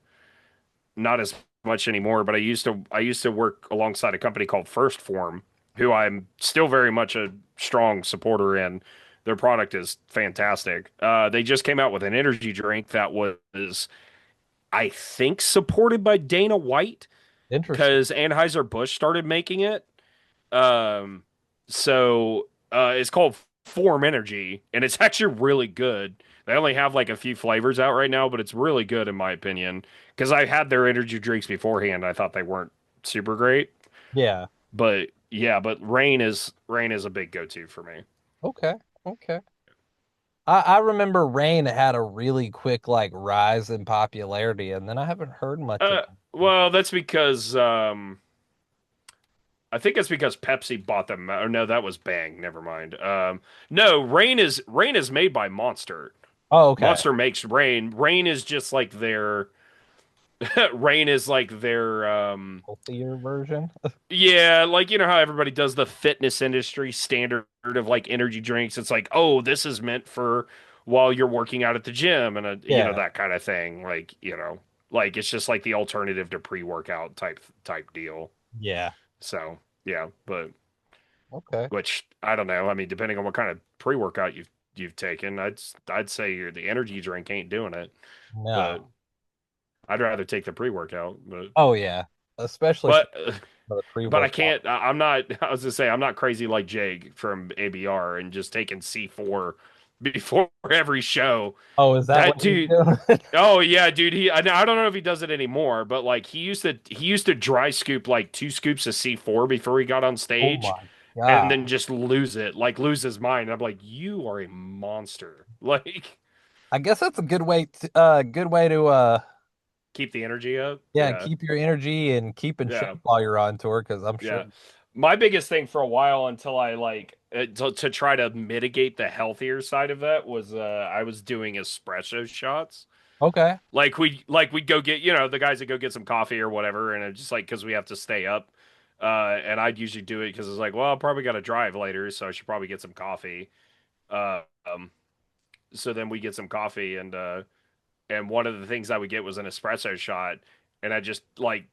not as much anymore. But I used to work alongside a company called First Form, who I'm still very much a strong supporter in. Their product is fantastic. They just came out with an energy drink that was, I think, supported by Dana White Interesting. because Anheuser-Busch started making it. Um, so it's called Form Energy, and it's actually really good. They only have like a few flavors out right now, but it's really good in my opinion. Because I had their energy drinks beforehand, I thought they weren't super great, Yeah. but yeah, but Rain is a big go-to for me. Okay. Okay. I remember Rain had a really quick like rise in popularity, and then I haven't heard much of it. Well, that's because I think it's because Pepsi bought them. Or no, that was Bang. Never mind. No, Rain is made by Monster. Oh, okay. Monster makes Rain. Rain is just like their Rain is like their Healthier version. yeah, like how everybody does the fitness industry standard of like energy drinks. It's like, "Oh, this is meant for while you're working out at the gym," and Yeah. that kind of thing. Like it's just like the alternative to pre-workout type deal. Yeah. So, yeah, but Okay. which I don't know. I mean, depending on what kind of pre-workout you've taken, I'd say the energy drink ain't doing it, but No. I'd rather take the pre-workout. But Oh yeah. Especially for but the but I pre-workout. can't. I'm not. I was gonna say I'm not crazy like Jake from ABR and just taking C4 before every show. Oh, is that That what he's dude. doing? Oh yeah, dude. I don't know if he does it anymore, but like he used to dry scoop like 2 scoops of C4 before he got on Oh stage, my and God. then just lose it, like lose his mind. I'm like, you are a monster. Like, I guess that's a good way to keep the energy up. yeah, Yeah. keep your energy and keep in shape Yeah. while you're on tour because I'm sure. Yeah. My biggest thing for a while until I to try to mitigate the healthier side of that was I was doing espresso shots. Okay. We'd go get, the guys that go get some coffee or whatever, and it's just like because we have to stay up. And I'd usually do it because it's like, well, I'll probably got to drive later, so I should probably get some coffee. Uh, um, so then we get some coffee, and one of the things I would get was an espresso shot, and I just like,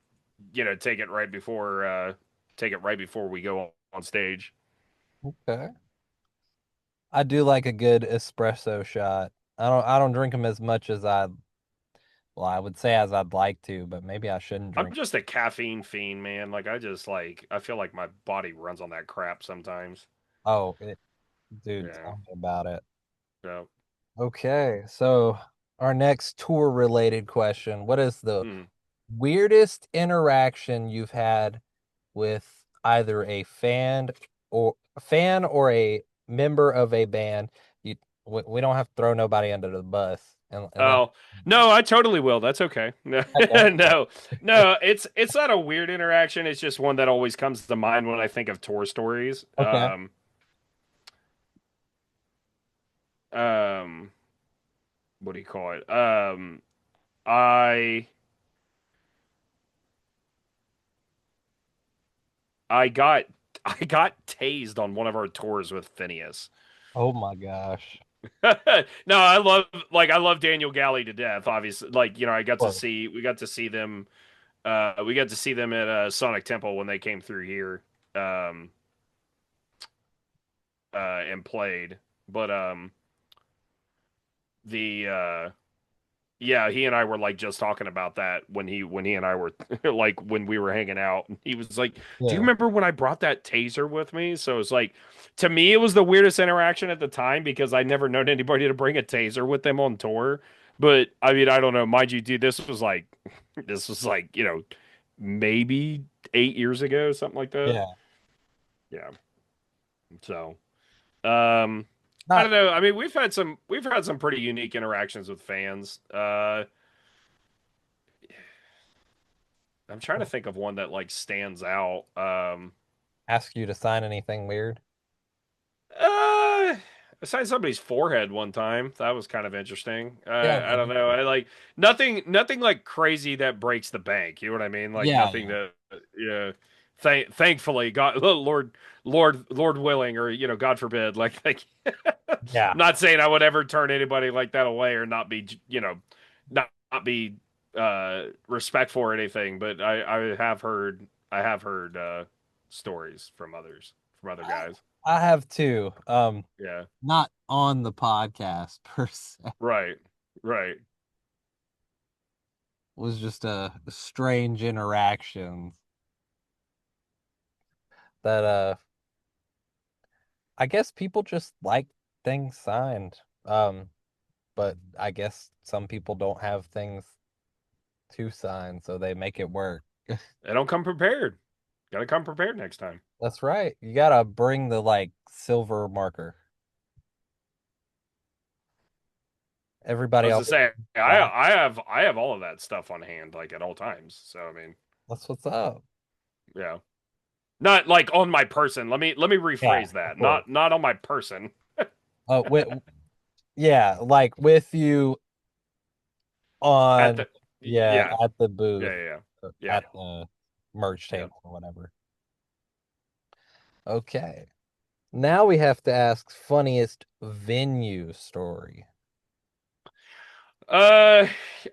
take it right before we go on stage. Okay. I do like a good espresso shot. I don't drink them as much as I would say as I'd like to, but maybe I shouldn't I'm drink. just a caffeine fiend, man. I feel like my body runs on that crap sometimes. Oh, dude, Yeah. tell me about it. So, Okay, so our next tour related question. What is the hmm. weirdest interaction you've had with either a fan or a member of a band? You we don't have to throw nobody under the bus unless Oh, no, I totally will. That's okay. No, okay. no, no. It's not a weird interaction. It's just one that always comes to mind when I think of tour stories. Okay. Um, what do you call it? I I got I got tased on one of our tours with Phineas. Oh my gosh. No, I love Daniel Galley to death. Obviously, I got to Or see we got to see them. We got to see them at Sonic Temple when they came through here, um, and played. But the yeah, he and I were like just talking about that when he and I were like when we were hanging out. He was like, "Do you yeah. remember when I brought that taser with me?" So it's like, to me, it was the weirdest interaction at the time because I'd never known anybody to bring a taser with them on tour. But I mean, I don't know. Mind you, dude, this was like, maybe 8 years ago, something like that. Yeah. Yeah. So, um, I Not don't know. I mean, we've had some pretty unique interactions with fans. I'm trying to think of one that like stands out. ask you to sign anything weird. Uh, I signed somebody's forehead one time. That was kind of interesting. Yeah, I don't know. I like nothing like crazy that breaks the bank. You know what I mean? Like yeah, nothing yeah. that, yeah. Thankfully, God, Lord willing, or God forbid. Like, I'm Yeah. not saying I would ever turn anybody like that away or not be, not be respectful or anything. But I have heard stories from other I, guys. I have two. Yeah. Not on the podcast per se. Right. Right. Was just a strange interaction that I guess people just like things signed. But I guess some people don't have things to sign, so they make it work. They don't come prepared. Got to come prepared next time. That's right. You gotta bring the like silver marker. I Everybody was to else say, black. I have all of that stuff on hand, like at all times. So I mean, That's what's up. yeah, not like on my person. Let me Yeah, rephrase of that. course. Not on my person. With yeah, like with you At on the yeah, yeah, at the yeah, booth, yeah, yeah, at the merch yeah. table or whatever. Okay. Now we have to ask funniest venue story. Uh,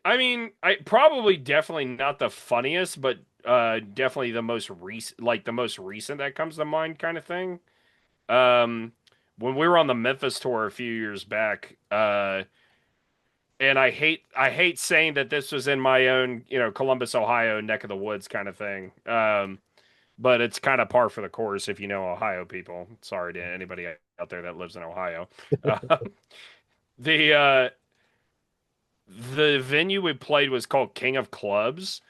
I mean, I probably definitely not the funniest, but definitely the most recent that comes to mind, kind of thing. Um, when we were on the Memphis tour a few years back, and I hate saying that this was in my own, Columbus, Ohio neck of the woods kind of thing. But it's kind of par for the course if you know Ohio people. Sorry to anybody out there that lives in Ohio. Uh, the uh, the venue we played was called King of Clubs,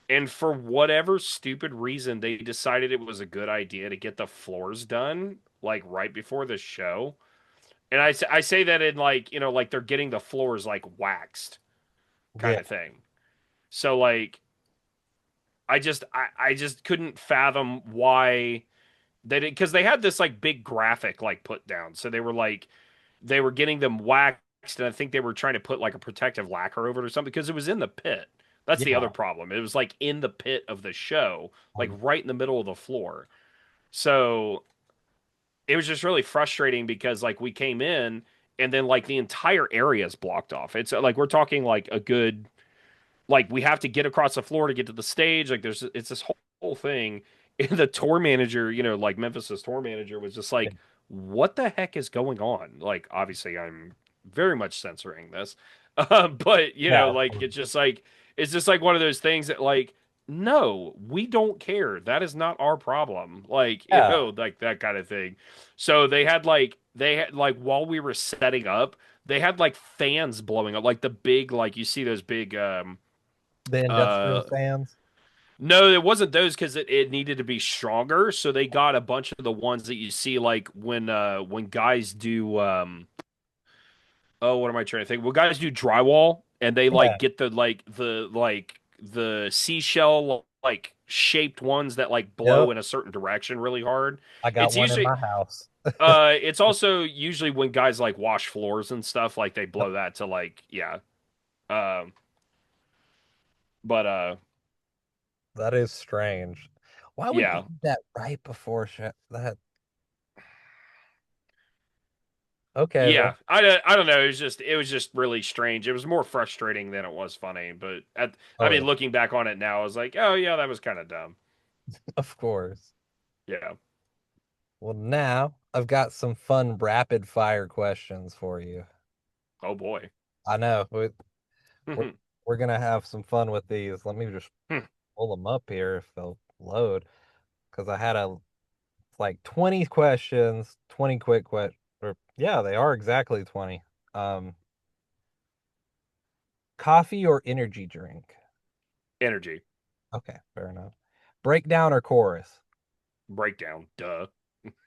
and for whatever stupid reason, they decided it was a good idea to get the floors done like right before the show. And I say that in like, like they're getting the floors like waxed Yeah. kind of thing. So like I just couldn't fathom why they did, because they had this like big graphic like put down. So they were getting them waxed, and I think they were trying to put like a protective lacquer over it or something because it was in the pit. That's the other Yeah. problem. It was like in the pit of the show, like Um, right in the middle of the floor. So it was just really frustrating because like we came in and then like the entire area is blocked off. It's like we're talking like a good, like we have to get across the floor to get to the stage. Like it's this whole thing. And the tour manager, like Memphis's tour manager was just yeah. like, what the heck is going on? Like, obviously I'm very much censoring this. But Yeah. like it's just like one of those things that like, no, we don't care. That is not our problem. Like, Yeah. like that kind of thing. So they had like while we were setting up, they had like fans blowing up, like the big, like you see those big The industrial uh fans. no, it wasn't those because it needed to be stronger. So they got a bunch of the ones that you see like when guys do oh, what am I trying to think? When guys do drywall and they Yeah. like get the seashell like shaped ones that like blow Yep. in a certain direction really hard. I got It's one in usually my house. it's also usually when guys like wash floors and stuff, like they Yep. blow that to like, yeah. Um but That is strange. Why would you yeah. do that right before that? Okay, Yeah, well, I don't know. It was just really strange. It was more frustrating than it was funny. But I oh mean, yeah, looking back on it now, I was like, oh yeah, that was kind of dumb. of course. Yeah. Well, now I've got some fun rapid fire questions for you. Oh boy. I know we're we're gonna have some fun with these. Let me just pull them up here if they'll load, because I had a like 20 questions, 20 quick questions. Or yeah, they are exactly 20. Um, Coffee or energy drink? Energy Okay, fair enough. Breakdown or chorus? breakdown. Duh.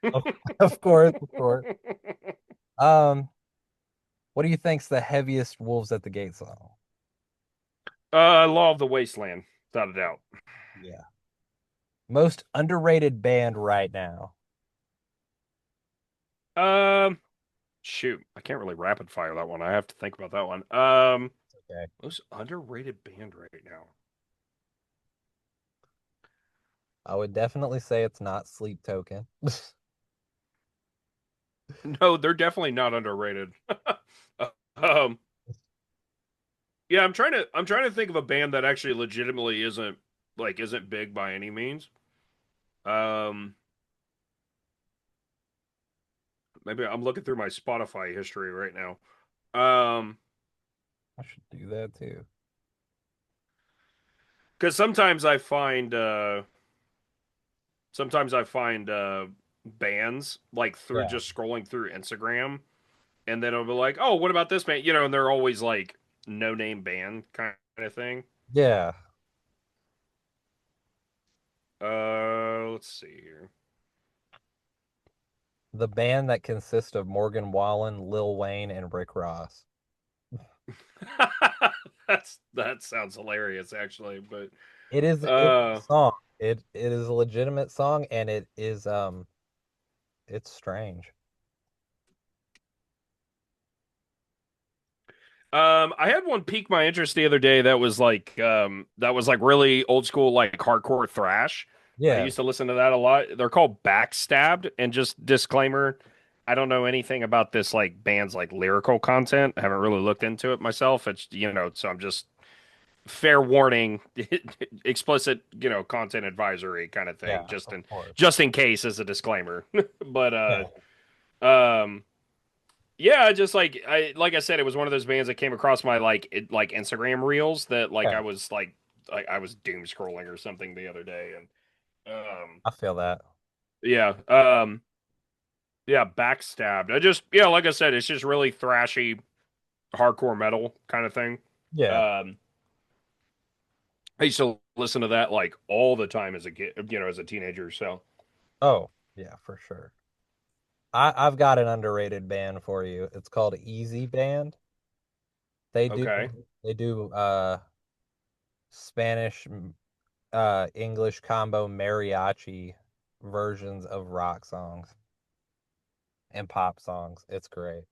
Of, of course, of course. Um, what do you think's the heaviest Wolves at the Gate song? Law of the Wasteland, without a doubt. Yeah. Most underrated band right now? Um, shoot, I can't really rapid fire that one. I have to think about that one. Okay. Most underrated band right now. I would definitely say it's not Sleep Token. No, they're definitely not underrated. um, yeah, I'm trying to think of a band that actually legitimately isn't big by any means. Um, maybe I'm looking through my Spotify history right now. Um, I should do that too. because sometimes I find bands like through Yeah. just scrolling through Instagram, and then I'll be like, oh, what about this band? And they're always like no name band kind of thing. Yeah. Let's see here. The band that consists of Morgan Wallen, Lil Wayne, and Rick Ross. That sounds hilarious actually, but It's a uh song. It is a legitimate song, and it's strange. I had one pique my interest the other day that was like really old school like hardcore thrash. I Yeah. used to listen to that a lot. They're called Backstabbed, and just disclaimer, I don't know anything about this like band's like lyrical content. I haven't really looked into it myself. It's so I'm just fair warning, explicit, content advisory kind of thing, Yeah, of course. just in case as a disclaimer. But Yeah. um yeah, just like I said, it was one of those bands that came across my like Instagram reels that like Yeah. I was doom scrolling or something the other day, and I feel that. yeah, yeah, backstabbed. I just, like I said, it's just really thrashy hardcore metal kind of thing. Yeah. Um I used to listen to that like all the time as a kid, as a teenager, so Oh, yeah, for sure. I've got an underrated band for you. It's called Easy Band. They do Okay. they do Spanish English combo mariachi versions of rock songs and pop songs. It's great.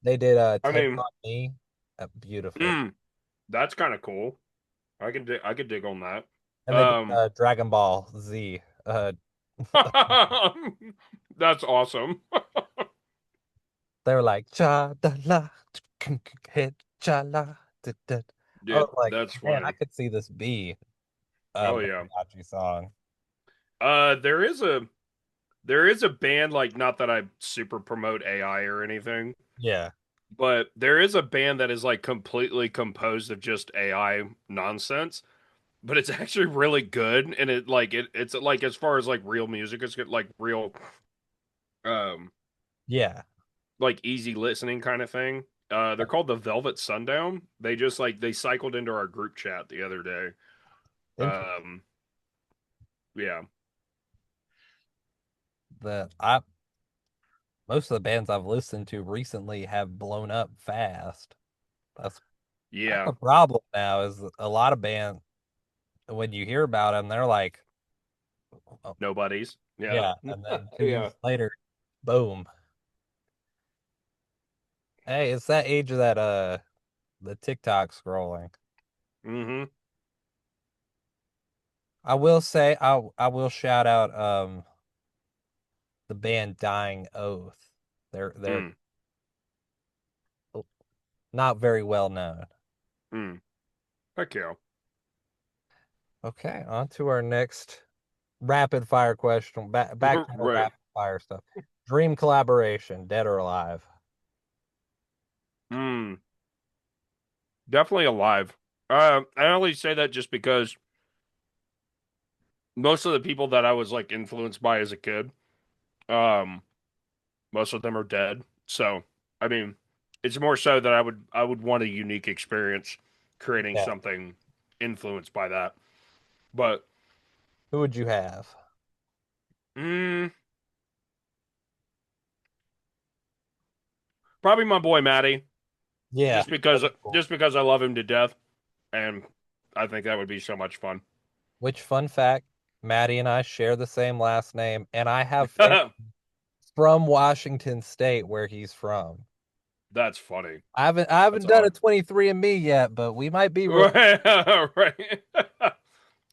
They did I Take mean, on Me. Beautiful. mm, that's kind of cool. I could dig on that. And they did Um, Dragon Ball Z. that's awesome. They were like cha da la hit cha la da, da. I Dude, was like, that's man, I funny. could see this be a Oh yeah. mariachi song. There is a band, like, not that I super promote AI or anything, Yeah. but there is a band that is like completely composed of just AI nonsense, but it's actually really good, and it's like, as far as like real music is good, like real um Yeah. like easy listening kind of thing. They're called the Velvet Sundown. They just like they cycled into our group chat the other day. Interesting. Um, yeah, The I Most of the bands I've listened to recently have blown up fast. That's that's yeah, the problem now is a lot of bands when you hear about them, they're like, oh, nobody's. Yeah, yeah, and then 2 years yeah. later, boom. Hey, it's that age of that the TikTok scrolling. Mm-hmm. I will say I will shout out the band Dying Oath. They're Mm, not very well known. mm. Heck yeah. Okay, on to our next rapid fire question. Back to our Right. rapid fire stuff. Dream collaboration, dead or alive? Mm. Definitely alive. I only say that just because most of the people that I was like influenced by as a kid, um, most of them are dead. So, I mean, it's more so that I would want a unique experience creating Yeah. something influenced by that. But Who would you have? mm, probably my boy Matty, Yeah, that'd be cool. just because I love him to death, and I think that would be so much fun. Which fun fact, Maddie and I share the same last name, and I have family from Washington State where he's from. That's funny. I haven't That's done a odd. 23andMe yet, but we might be Right, right.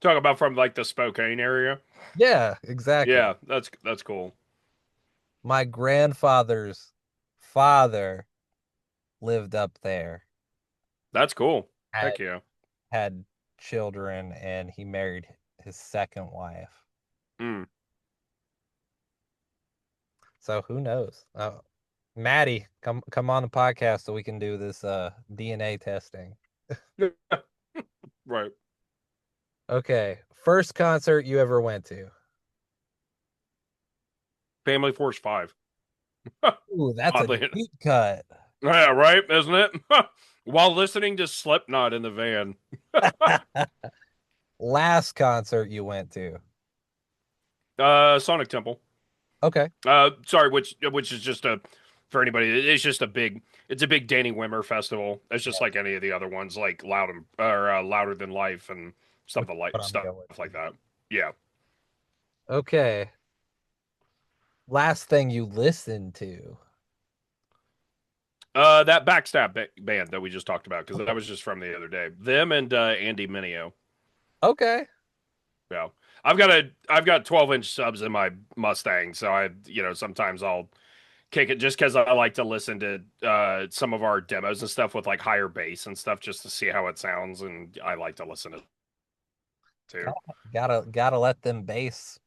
Talk about from like the Spokane area. Yeah, exactly. Yeah, that's cool. My grandfather's father lived up there, That's cool. had Heck yeah. had children, and he married his second wife. Mm. So who knows? Maddie, come on the podcast so we can do this DNA testing. Right. Okay, first concert you ever went to? Family Force 5. Ooh, that's a Oddly. deep cut. Yeah, right, isn't it? While listening to Slipknot in the van. Last concert you went to? Sonic Temple. Okay. Sorry, which is just a for anybody, it's just a big it's a big Danny Wimmer festival. It's just Yeah, like any of the other ones, like Louder Than Life and which is what I'm stuff going to. like that. Yeah. Okay. Last thing you listened to? That Backstab band that we just talked about, because that was just from the other day. Them and Andy Mineo. Okay. Yeah, I've got 12-inch subs in my Mustang, so sometimes I'll kick it just because I like to listen to some of our demos and stuff with like higher bass and stuff just to see how it sounds, and I like to listen to it too. Gotta let them bass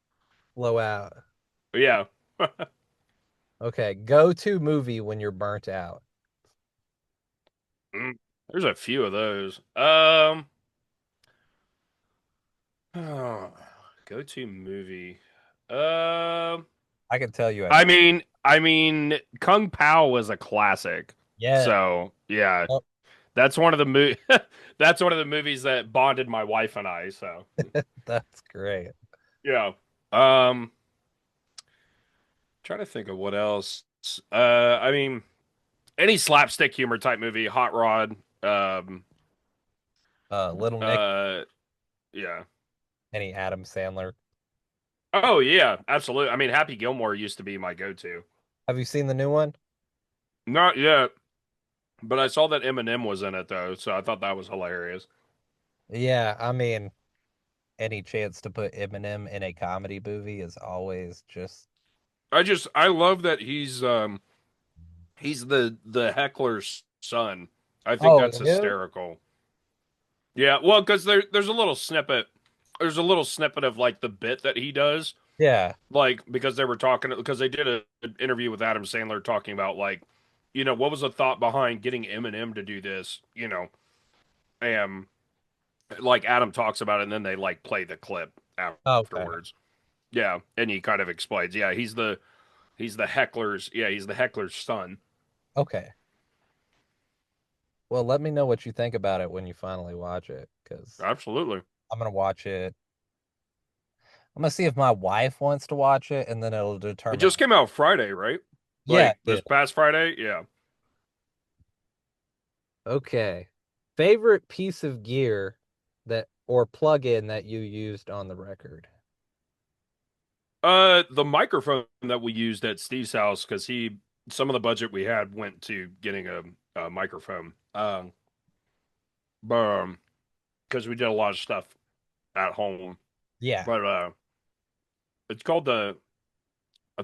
flow out. But yeah, Okay, go to movie when you're burnt out. Mm, there's a few of those. Go to movie. Um. I can tell you a I mean, Kung Pao was a classic. yeah. So yeah, Yep, that's one of the that's one of the movies that bonded my wife and I. So that's great. yeah. Um, Trying to think of what else. I mean, any slapstick humor type movie, Hot Rod. Little Nick, Uh, yeah. any Adam Sandler. Oh yeah, absolutely. I mean, Happy Gilmore used to be my go-to. Have you seen the new one? Not yet, but I saw that Eminem was in it though, so I thought that was hilarious. Yeah, I mean, any chance to put Eminem in a comedy movie is always just. I love that he's the heckler's son. I think Oh, that's him? hysterical. Yeah, well, because there's a little snippet. There's a little snippet of like the bit that he does, Yeah. like because they were talking because they did an interview with Adam Sandler talking about like, what was the thought behind getting Eminem to do this, and like Adam talks about it, and then they like play the clip Okay. afterwards. Yeah, and he kind of explains. Yeah, he's the heckler's son. Okay. Well, let me know what you think about it when you finally watch it, because Absolutely. I'm gonna watch it. I'm gonna see if my wife wants to watch it, and then it'll It determine. just came out Friday, right? Yeah, Like it this did. past Friday. Yeah. Okay. Favorite piece of gear that or plug-in that you used on the record? The microphone that we used at Steve's house because some of the budget we had went to getting a microphone. But because we did a lot of stuff at home. Yeah. But it's called I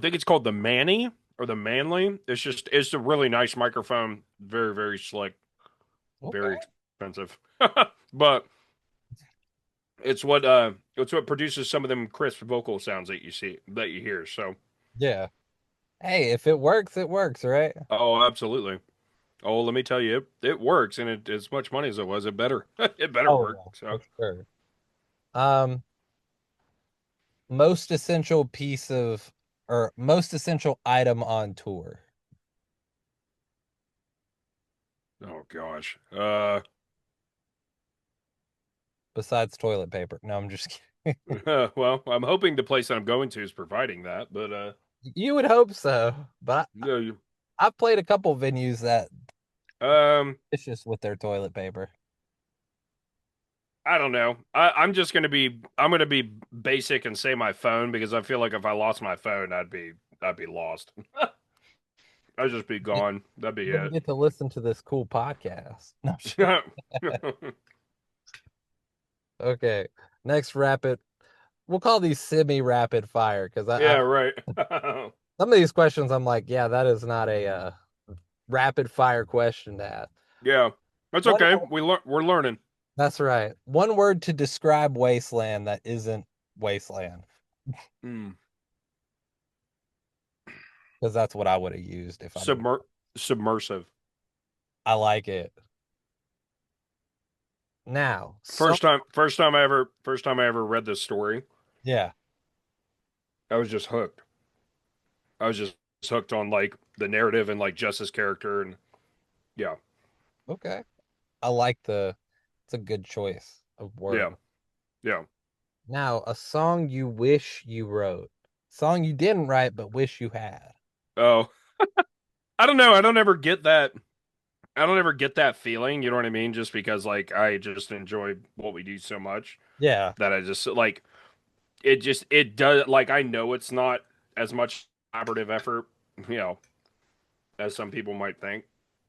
think it's called the Manny or the Manly. It's a really nice microphone, very very slick, Okay. very expensive, but it's what produces some of them crisp vocal sounds that you hear. So Yeah. Hey, if it works, right? oh, absolutely. Oh, let me tell you, it works, and as much money as it was, it better it better Oh work. yeah, So for sure. Um, most essential piece of or most essential item on tour oh gosh, besides toilet paper. No, I'm just kidding. well, I'm hoping the place that I'm going to is providing that, but You would hope so, but no, I've played a couple venues that um, vicious with their toilet paper. I don't know. I'm gonna be basic and say my phone because I feel like if I lost my phone, I'd be lost. I'd just be You gone. That'd be wouldn't it. get to listen to this cool podcast. No, shit. Okay. Next rapid. We'll call these semi-rapid fire because I Yeah, right. some of these questions I'm like, yeah, that is not a rapid fire question to ask. Yeah, that's One, okay. We're learning. that's right. One word to describe Wasteland that isn't Wasteland, Mm. because that's what I would have used if I did. Submersive. I like it. Now, First time I ever read this story, yeah, I was just hooked. I was just hooked on like the narrative and like Jess's character and yeah, okay. I like it's a good choice of yeah, word. yeah. Now, a song you wish you wrote, song you didn't write but wish you had. Oh, I don't know. I don't ever get that feeling. You know what I mean? Just because like I just enjoy what we do so much Yeah, that I just like it does like I know it's not as much collaborative effort, you know, as some people might think,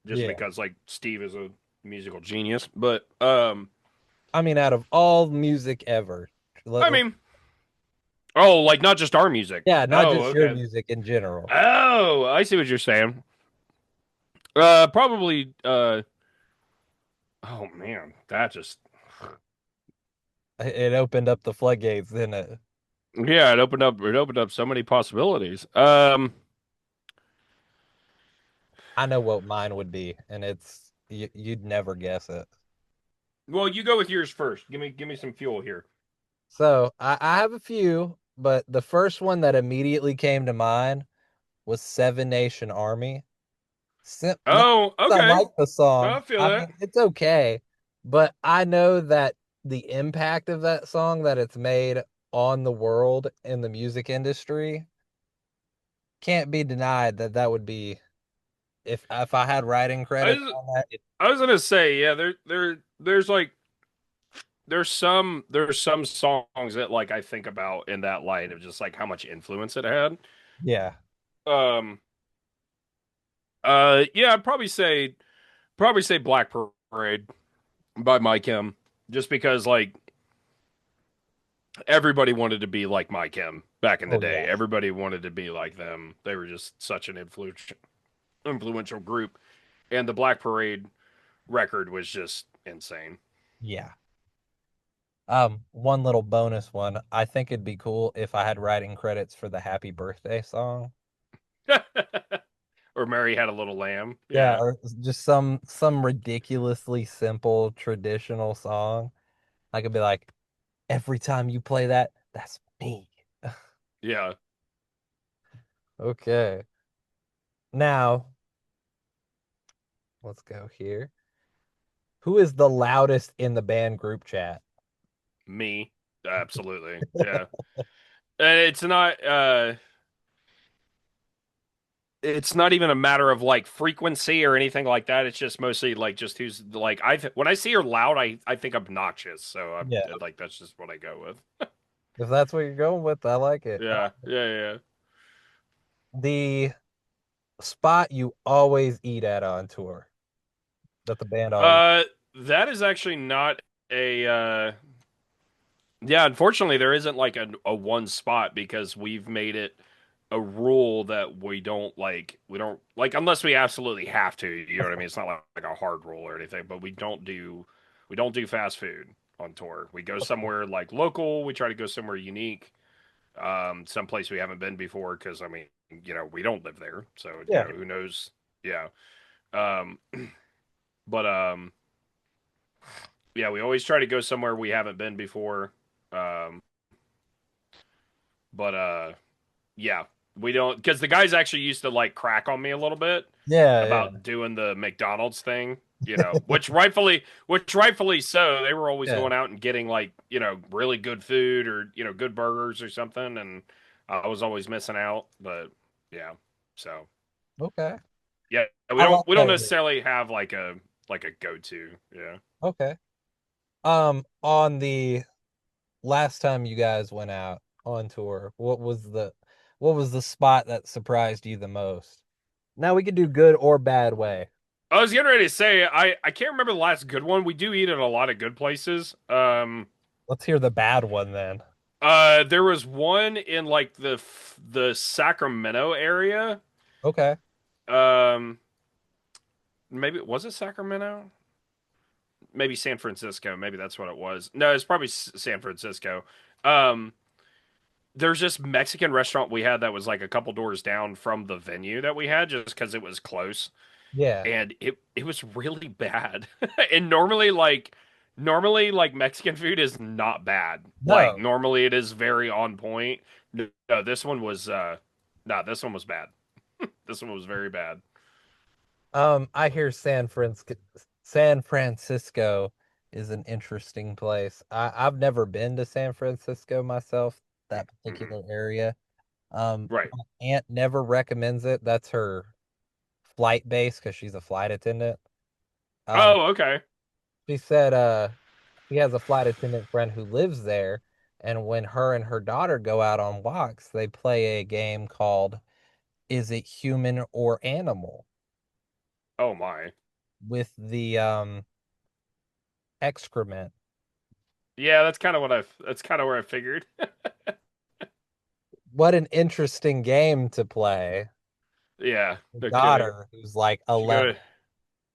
just yeah. because like Steve is a musical genius. But I mean, out of all music ever, I mean, oh, like not just our music. yeah, not Oh, just your okay. music in general. Oh, I see what you're saying. Probably. Oh man, that just It opened up the floodgates, didn't it? yeah, it opened up so many possibilities. I know what mine would be, and you'd never guess it. Well, you go with yours first. Give me some fuel here. So I have a few, but the first one that immediately came to mind was Seven Nation Army. Not Oh, because I okay. like the song. I feel I that. mean, it's okay, but I know that the impact of that song that it's made on the world in the music industry can't be denied that that would be if I had writing I credits was, on that. I was gonna say, yeah, there's like there's some songs that like I think about in that light of just like how much influence it had. Yeah. Um, yeah, I'd probably say Black Parade by Mike M. Just because like everybody wanted to be like Mike M back in the Oh day. yeah. Everybody wanted to be like them. They were just such an influential group, and the Black Parade record was just insane. Yeah. One little bonus one. I think it'd be cool if I had writing credits for the Happy Birthday song. Or Mary Had a Little Lamb. Yeah, Yeah. or just some ridiculously simple traditional song. I could be like, every time you play that, that's me. Yeah. Okay. Now, let's go here. Who is the loudest in the band group chat? Me. Absolutely. Yeah. And it's not even a matter of like frequency or anything like that. It's just mostly like just who's like when I see her loud, I think obnoxious. So I'm Yeah. like that's just what I go with. If that's what you're going with, I like it. Yeah. Yeah, yeah. The spot you always eat at on tour that the band always. That is actually not a yeah, unfortunately there isn't like a one spot because we've made it a rule that we don't like unless we absolutely have to, you know what I mean? It's not like a hard rule or anything, but we don't do fast food on tour. We go somewhere like local, we try to go somewhere unique, someplace we haven't been before because I mean, we don't live there. So, Yeah. who knows? Yeah. Um but yeah, we always try to go somewhere we haven't been before. Um but yeah, we don't because the guys actually used to like crack on me a little bit Yeah, yeah, about doing the McDonald's thing, which rightfully so. They were always yeah. going out and getting like, really good food or, good burgers or something, and I was always missing out. But yeah, so Okay. yeah, I like we don't that. necessarily have like a go-to. Yeah. Okay. On the last time you guys went out on tour, what was the spot that surprised you the most? Now we could do good or bad way. I was getting ready to say I can't remember the last good one. We do eat at a lot of good places. Let's hear the bad one then. There was one in like the Sacramento area. Okay. Um, maybe was it Sacramento? Maybe San Francisco. Maybe that's what it was. No, it's probably San Francisco. Um, there's this Mexican restaurant we had that was like a couple doors down from the venue that we had, just because it was close, Yeah. and it was really bad. And normally like Mexican food is not bad. Like No. normally it is very on point. No, this one was no, this one was bad. This one was very bad. I hear San Francisco is an interesting place. I've never been to San Francisco myself, that Hmm. particular area. Right. My aunt never recommends it. That's her flight base because she's a flight attendant. Um, Oh, okay. she said she has a flight attendant friend who lives there, and when her and her daughter go out on walks, they play a game called Is It Human or Animal Oh my. with the excrement. Yeah, that's kind of where I figured. What an interesting game to play. Yeah, The no kidding. daughter who's like Should go 11.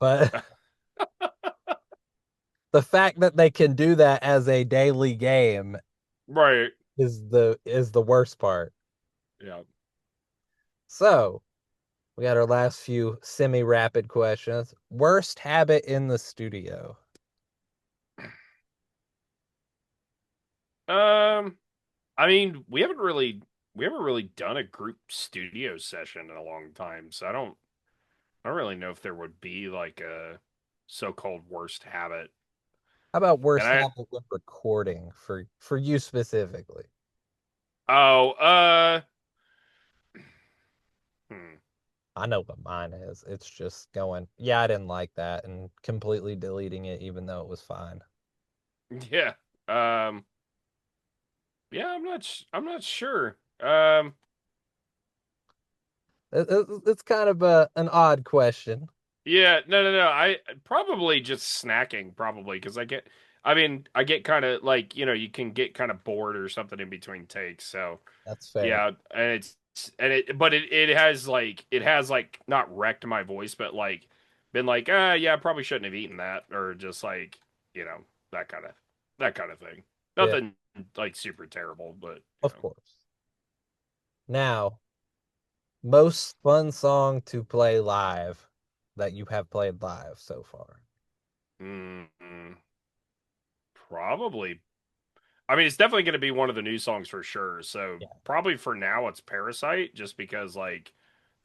But the fact that they can do that as a daily game right. is the worst part. Yeah. So, we got our last few semi-rapid questions. Worst habit in the studio. Um, I mean, we haven't really done a group studio session in a long time, so I don't really know if there would be like a so-called worst habit. How about And worst I habit with recording for you specifically? oh, I know what mine is. It's just going, yeah, I didn't like that and completely deleting it even though it was fine. Yeah. Um. Yeah. I'm not sure. It's kind of an odd question. Yeah. No. No. No. I probably just snacking. Probably because I get. I mean, I get kind of like you can get kind of bored or something in between takes. So That's fair. yeah, and it has like not wrecked my voice, but like been like yeah, I probably shouldn't have eaten that, or just like you know that kind of that kind of thing. Yeah, Nothing like super terrible, but of course. Now, most fun song to play live that you have played live so far. probably. I mean, it's definitely going to be one of the new songs for sure. So Yeah. probably for now, it's Parasite, just because like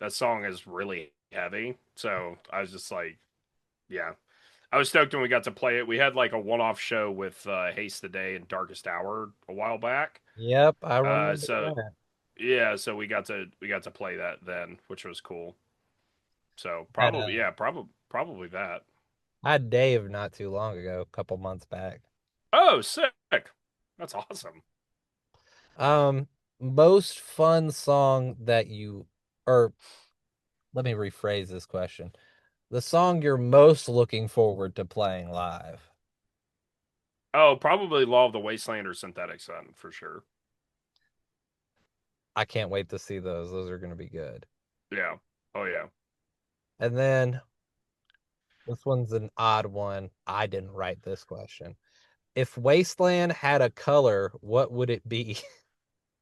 that song is really heavy. So I was just like, yeah, I was stoked when we got to play it. We had like a one-off show with Haste the Day and Darkest Hour a while back. Yep, I remember So that. yeah, so we got to play that then, which was cool. So Had probably yeah, probably that. I had Dave not too long ago, a couple months back. Oh, sick! That's awesome. Um, most fun song that you, or let me rephrase this question. The song you're most looking forward to playing live. Oh, probably Law of the Wasteland or Synthetic Sun for sure. I can't wait to see those. Those are going to be good. Yeah. Oh yeah. And then this one's an odd one. I didn't write this question. If Wasteland had a color, what would it be?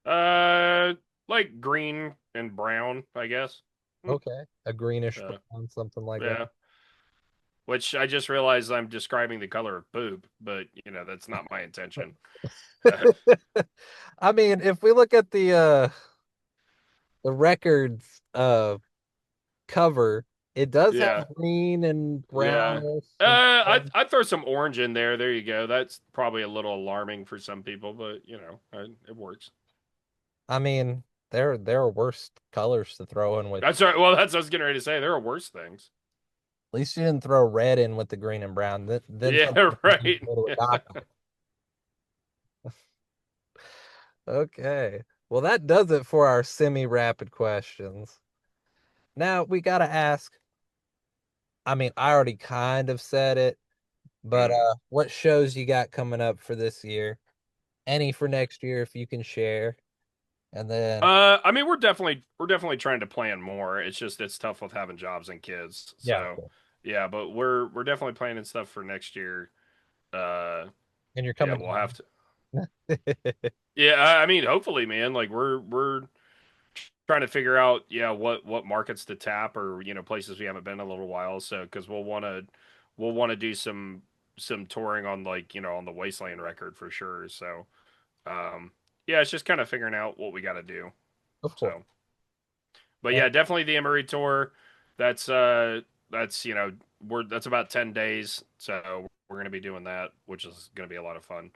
Uh, like green and brown, I guess. Hmm. Okay, a greenish Uh, brown, something like that. yeah. Which I just realized I'm describing the color of boob, but that's not my intention. I mean, if we look at the records cover, it does have Yeah. green and Yeah. brownish and I'd throw some orange in there. There you go. That's probably a little alarming for some people, but it works. I mean, there are worse colors to throw in with. That's right. Well, that's what I was getting ready to say. There are worse things. At least you didn't throw red in with the green and brown. Then Yeah, something you right. go to a doctor. Okay. Well, that does it for our semi-rapid questions. Now we gotta ask. I mean, I already kind of said it, but Hmm. what shows you got coming up for this year? Any for next year if you can share. And then I mean, we're definitely trying to plan more. It's just it's tough with having jobs and kids. yeah, of So, course. yeah, but we're definitely planning stuff for next year. Uh, And you're yeah, coming we'll have to. to Yeah, I mean, hopefully, man. Like we're trying to figure out, yeah, what markets to tap, or places we haven't been in a little while. So, because we'll want to do some touring on, like, on the Wasteland record for sure. So, yeah, it's just kind of figuring out what we got to do. of course. So. But And yeah, definitely the Emory tour. That's about 10 days, so we're gonna be doing that, which is gonna be a lot of fun.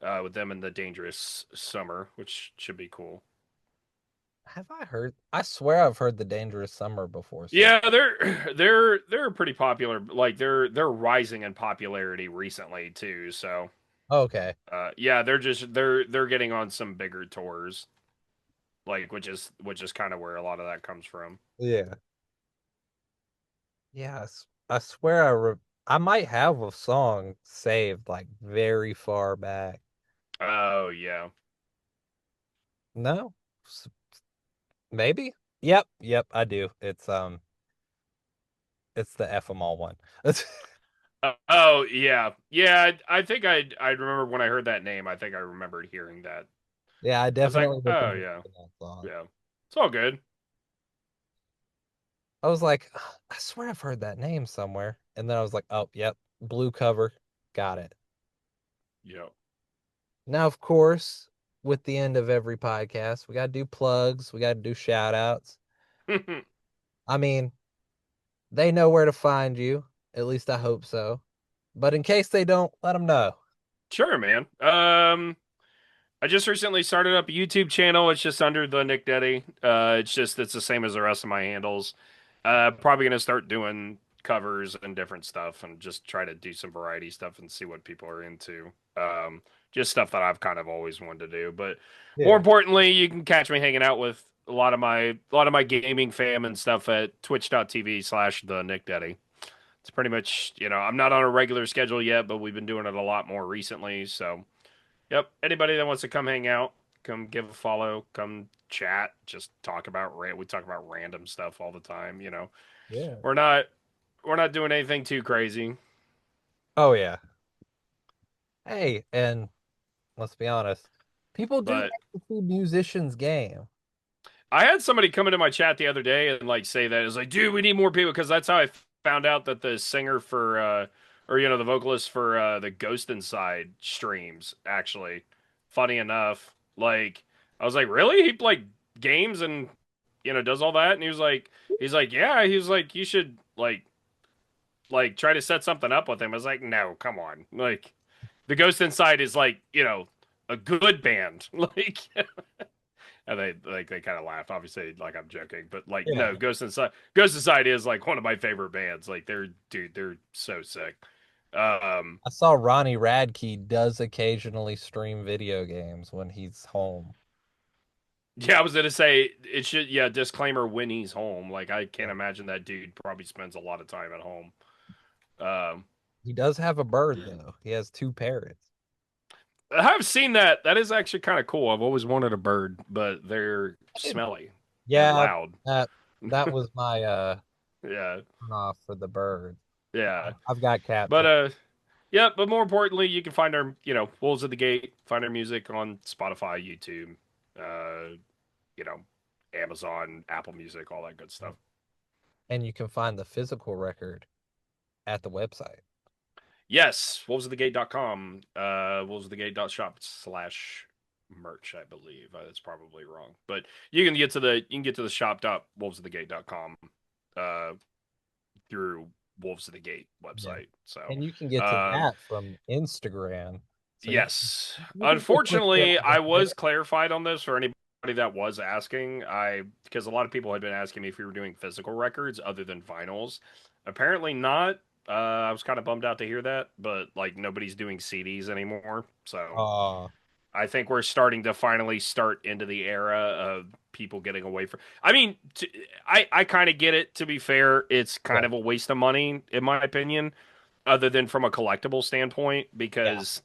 With them in the Dangerous Summer, which should be cool. have I heard? I swear I've heard the Dangerous Summer before. So Yeah, they're pretty popular. Like they're rising in popularity recently too. So okay, yeah, they're getting on some bigger tours, like which is kind of where a lot of that comes from. yeah, yeah. I swear I might have a song saved like very far back. Oh yeah. No, S- maybe. Yep. I do. It's the FML one. Oh yeah, yeah. I think I remember when I heard that name. I think I remembered hearing that. Yeah, I I was like, definitely looked oh into yeah, that song. yeah. It's all good. I was like, I swear I've heard that name somewhere. And then I was like, oh, yep, blue cover. Got it. Yeah. Now, of course, with the end of every podcast, we got to do plugs, we got to do shout outs. I mean, they know where to find you. At least I hope so. But in case they don't, let them know. Sure, man. I just recently started up a YouTube channel. It's just under the Nick Detty. It's the same as the rest of my handles. Probably gonna start doing covers and different stuff, and just try to do some variety stuff and see what people are into. Just stuff that I've kind of always wanted to do. But more Yeah. importantly, you can catch me hanging out with a lot of my gaming fam and stuff at twitch.tv/ the Nick Detty. It's pretty much, I'm not on a regular schedule yet, but we've been doing it a lot more recently. So, yep, anybody that wants to come hang out, come give a follow, come chat, just talk about we talk about random stuff all the time. Yeah. We're not we're not doing anything too crazy, Oh yeah. Hey, and let's be honest, people do but like to see musicians game. I had somebody come into my chat the other day and like say that it's like, dude, we need more people because that's how I found out that the singer for or the vocalist for the Ghost Inside streams actually. Funny enough, like I was like, really? He like games and does all that, and he's like, yeah, he was like, you should like try to set something up with him. I was like, no, come on, like the Ghost Inside is like a good band, like. And they kind of laughed. Obviously, like I'm joking, but like Yeah. no, Ghost Inside is like one of my favorite bands. Like they're so sick. Um, I saw Ronnie Radke does occasionally stream video games when he's home. yeah, I was gonna say it should. Yeah, disclaimer: when he's home, like I can't Yeah. imagine that dude probably spends a lot of time at home. Um, He does have a bird though. He has two parrots. I've seen that. That is actually kind of cool. I've always wanted a bird, but they're I did. smelly and Yeah, loud. that was my Yeah, turnoff for the bird. yeah. I've got cats. But yeah, but more importantly, you can find our, Wolves of the Gate, find our music on Spotify, YouTube, uh, you know, Amazon, Apple Music, all that good stuff. And you can find the physical record at the website. Yes, wolvesofthegate.com, wolvesofthegate.shop/merch, I believe. That's probably wrong. But you can get to the shop.wolvesofthegate.com uh through Wolves of the Gate Yeah. website. So, And you can get to that from Instagram. So yes. you can just click it Unfortunately, on I there. was clarified on this for anybody that was asking. Because a lot of people had been asking me if we were doing physical records other than vinyls. Apparently not. I was kind of bummed out to hear that, but like nobody's doing CDs anymore. So Uh, I think we're starting to finally start into the era of people getting away from. I mean, I kind of get it. To be fair, it's yeah, kind of a waste of money, in my opinion, other than from a collectible standpoint, yeah, because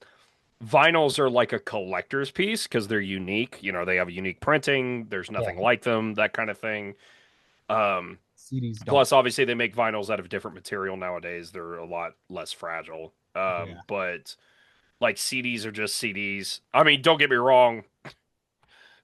vinyls are like a collector's piece because they're unique. They have a unique printing. There's nothing yeah. like them, that kind of thing. Um, CDs don't. Plus, obviously, they make vinyls out of different material nowadays. They're a lot less fragile. Yeah, But like CDs are just CDs. I mean, don't get me wrong.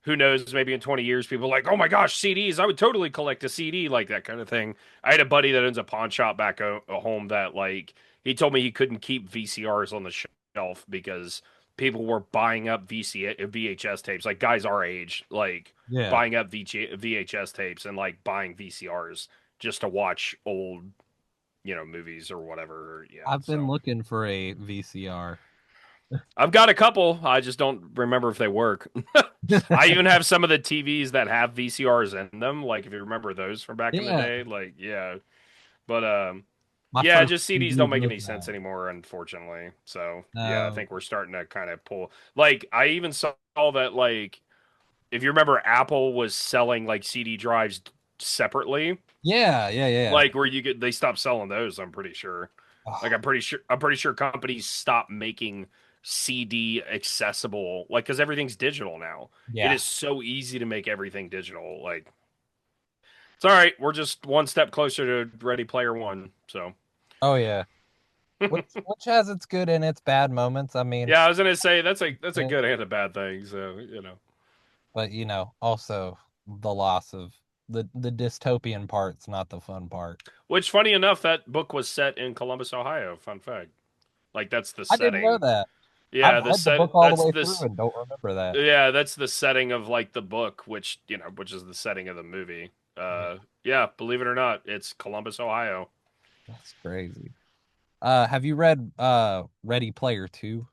Who knows? Maybe in 20 years, people are like, oh my gosh, CDs. I would totally collect a CD, like that kind of thing. I had a buddy that owns a pawn shop back home that, like, he told me he couldn't keep VCRs on the shelf because people were buying up VHS tapes, like guys our age, like yeah. buying up VHS tapes and like buying VCRs just to watch old, movies or whatever. Yeah. I've been So looking for a VCR. I've got a couple. I just don't remember if they work. I even have some of the TVs that have VCRs in them. Like if you remember those from back in the Yeah, day, like yeah. But my yeah, first just CDs CD don't make was any sense anymore, unfortunately. So yeah, I no. think we're starting to kind of pull. Like I even saw that like if you remember, Apple was selling like CD drives separately, Yeah, yeah, yeah. like where they stopped selling those. I'm pretty sure. Like Oh, I'm pretty sure companies stopped making CD accessible, like because everything's digital now. It yeah. is so easy to make everything digital. Like it's all right. We're just one step closer to Ready Player One. So Oh yeah. Which has its good and its bad moments. I mean, yeah, I was gonna say that's a yeah, good and a bad thing. So but also the loss of the dystopian part's not the fun part. which funny enough, that book was set in Columbus, Ohio. Fun fact. Like that's the I didn't know setting. that. I've Yeah, the read the set. book all the That's way through this. and don't remember that. Yeah, that's the setting of like the book, which is the setting of the movie. Yeah, Yeah, believe it or not, it's Columbus, Ohio. that's crazy. Have you read Ready Player 2?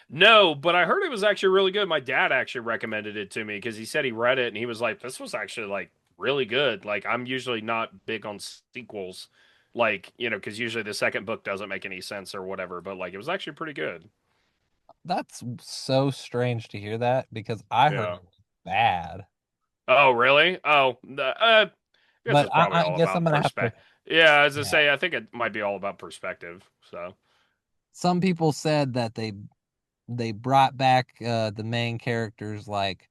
No, but I heard it was actually really good. My dad actually recommended it to me because he said he read it and he was like, "This was actually like really good. Like, I'm usually not big on sequels, like, because usually the second book doesn't make any sense or whatever, but like, it was actually pretty good. That's so strange to hear that because I heard Yeah. it was bad. Oh, really? Oh, I guess But it's probably I all guess I'm about gonna have to. perspective. Yeah, as I Yeah. say, I think it might be all about perspective. So, Some people said that they brought back the main character's like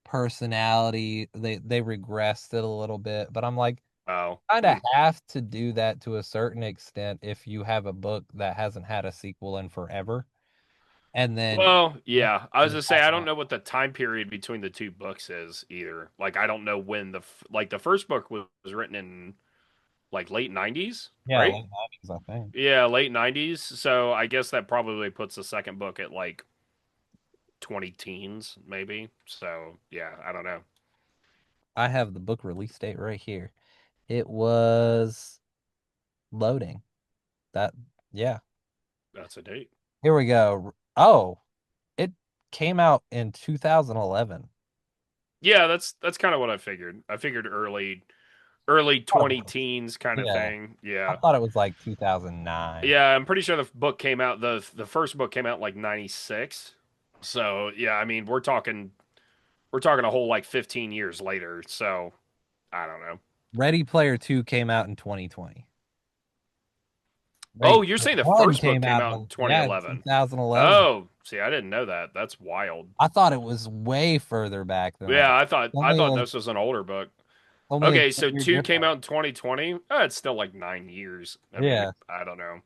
personality. They regressed it a little bit, but I'm like, oh, kind of have to do that to a certain extent if you have a book that hasn't had a sequel in forever, and then Well, yeah. I was you gonna say have I don't that. know what the time period between the two books is either. Like, I don't know when the first book was written in like late '90s, Yeah, right? late 90s, I think. Yeah, late '90s. So I guess that probably puts the second book at like 20 teens, maybe. So yeah, I don't know. I have the book release date right here. It was loading. That yeah. That's a date. Here we go. Oh, it came out in 2011. Yeah, that's kind of what I figured. I figured early Thought it 20 was- teens kind of Yeah, thing. I Yeah. thought it was like 2009. Yeah, I'm pretty sure the book came out the first book came out like 96. So, yeah, I mean, we're talking a whole like 15 years later. So, I don't know. Ready Player 2 came out in 2020. Oh, Ready you're Player saying the 1 first book came came out out in yeah, in 2011. 2011. Oh, see, I didn't know that. That's wild. I thought it was way further back than that. Yeah, I thought Only this was an older book. a Okay, so 10-year 2 came difference. out in 2020. It's still like 9 years. I mean, Yeah, I don't know.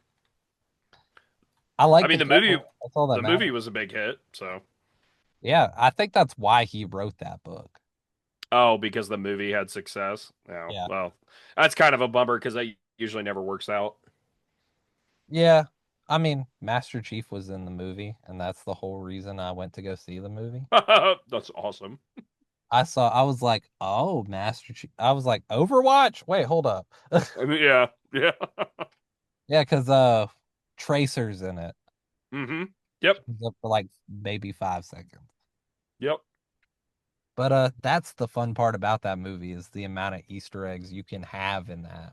I I like mean, the the movie cover. That's all that the movie matters. was a big hit, so Yeah, I think that's why he wrote that book. oh, because the movie had success. Yeah, Yeah. well, that's kind of a bummer because that usually never works out. Yeah. I mean, Master Chief was in the movie, and that's the whole reason I went to go see the movie. That's awesome. I was like, oh, Master Chief. I was like, Overwatch? Wait, hold up. I mean, yeah, yeah. Yeah, because Tracer's in it. Mm-hmm. Yep, He's up for like maybe 5 seconds. yep. But that's the fun part about that movie is the amount of Easter eggs you can have in that.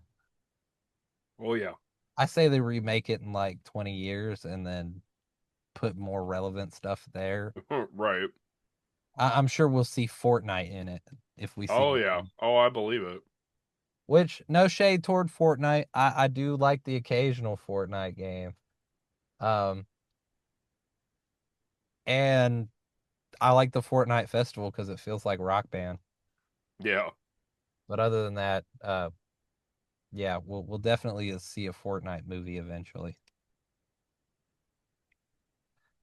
Oh yeah. I say they remake it in like 20 years and then put more relevant stuff there. Right. I'm sure we'll see Fortnite in it if we see Oh it. yeah. Oh, I believe it. Which no shade toward Fortnite. I do like the occasional Fortnite game. Um and I like the Fortnite festival because it feels like Rock Band. Yeah. But other than that, yeah, we'll definitely see a Fortnite movie eventually,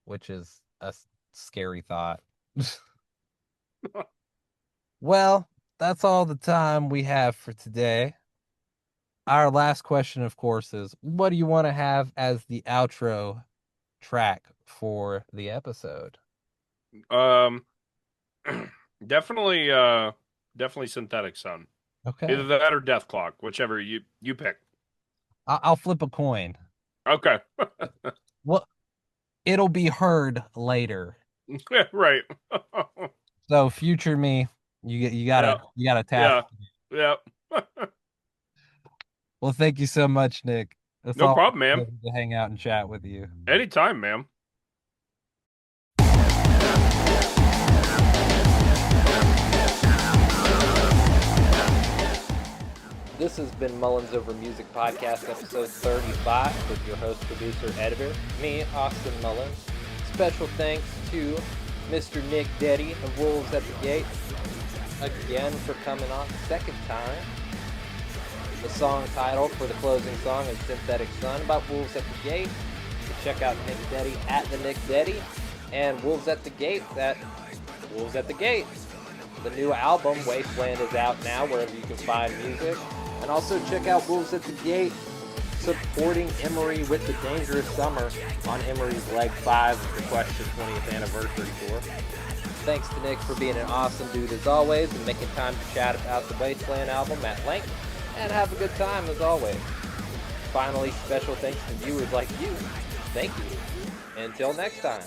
which is a scary thought. Well, that's all the time we have for today. Our last question, of course, is what do you want to have as the outro track for the episode? Um. Definitely. Definitely Synthetic Sun. Either Okay. that or Death Clock, whichever you pick. I'll flip a coin. Okay. Well, it'll be heard later. Right. So future me, you Yeah. got a task. Yeah. Yeah. Well, thank you so much, Nick. It's No all problem, man. to hang out and chat with you. Anytime, man. This has been Mullins Over Music Podcast, episode 35, with your host, producer, editor, me, Austin Mullins. Special thanks to Mr. Nick Detty of Wolves at the Gate, again for coming on second time. The song title for the closing song is Synthetic Sun about Wolves at the Gate. You can check out Nick Detty at the Nick Detty and Wolves at the Gate at Wolves at the Gate. The new album, Wasteland, is out now wherever you can find music. And also check out Wolves at the Gate supporting Emery with the Dangerous Summer on Emery's Leg 5 of the Question 20th Anniversary Tour. Thanks to Nick for being an awesome dude as always and making time to chat about the Wasteland album at length and have a good time as always. Finally, special thanks to viewers like you. Thank you. Until next time.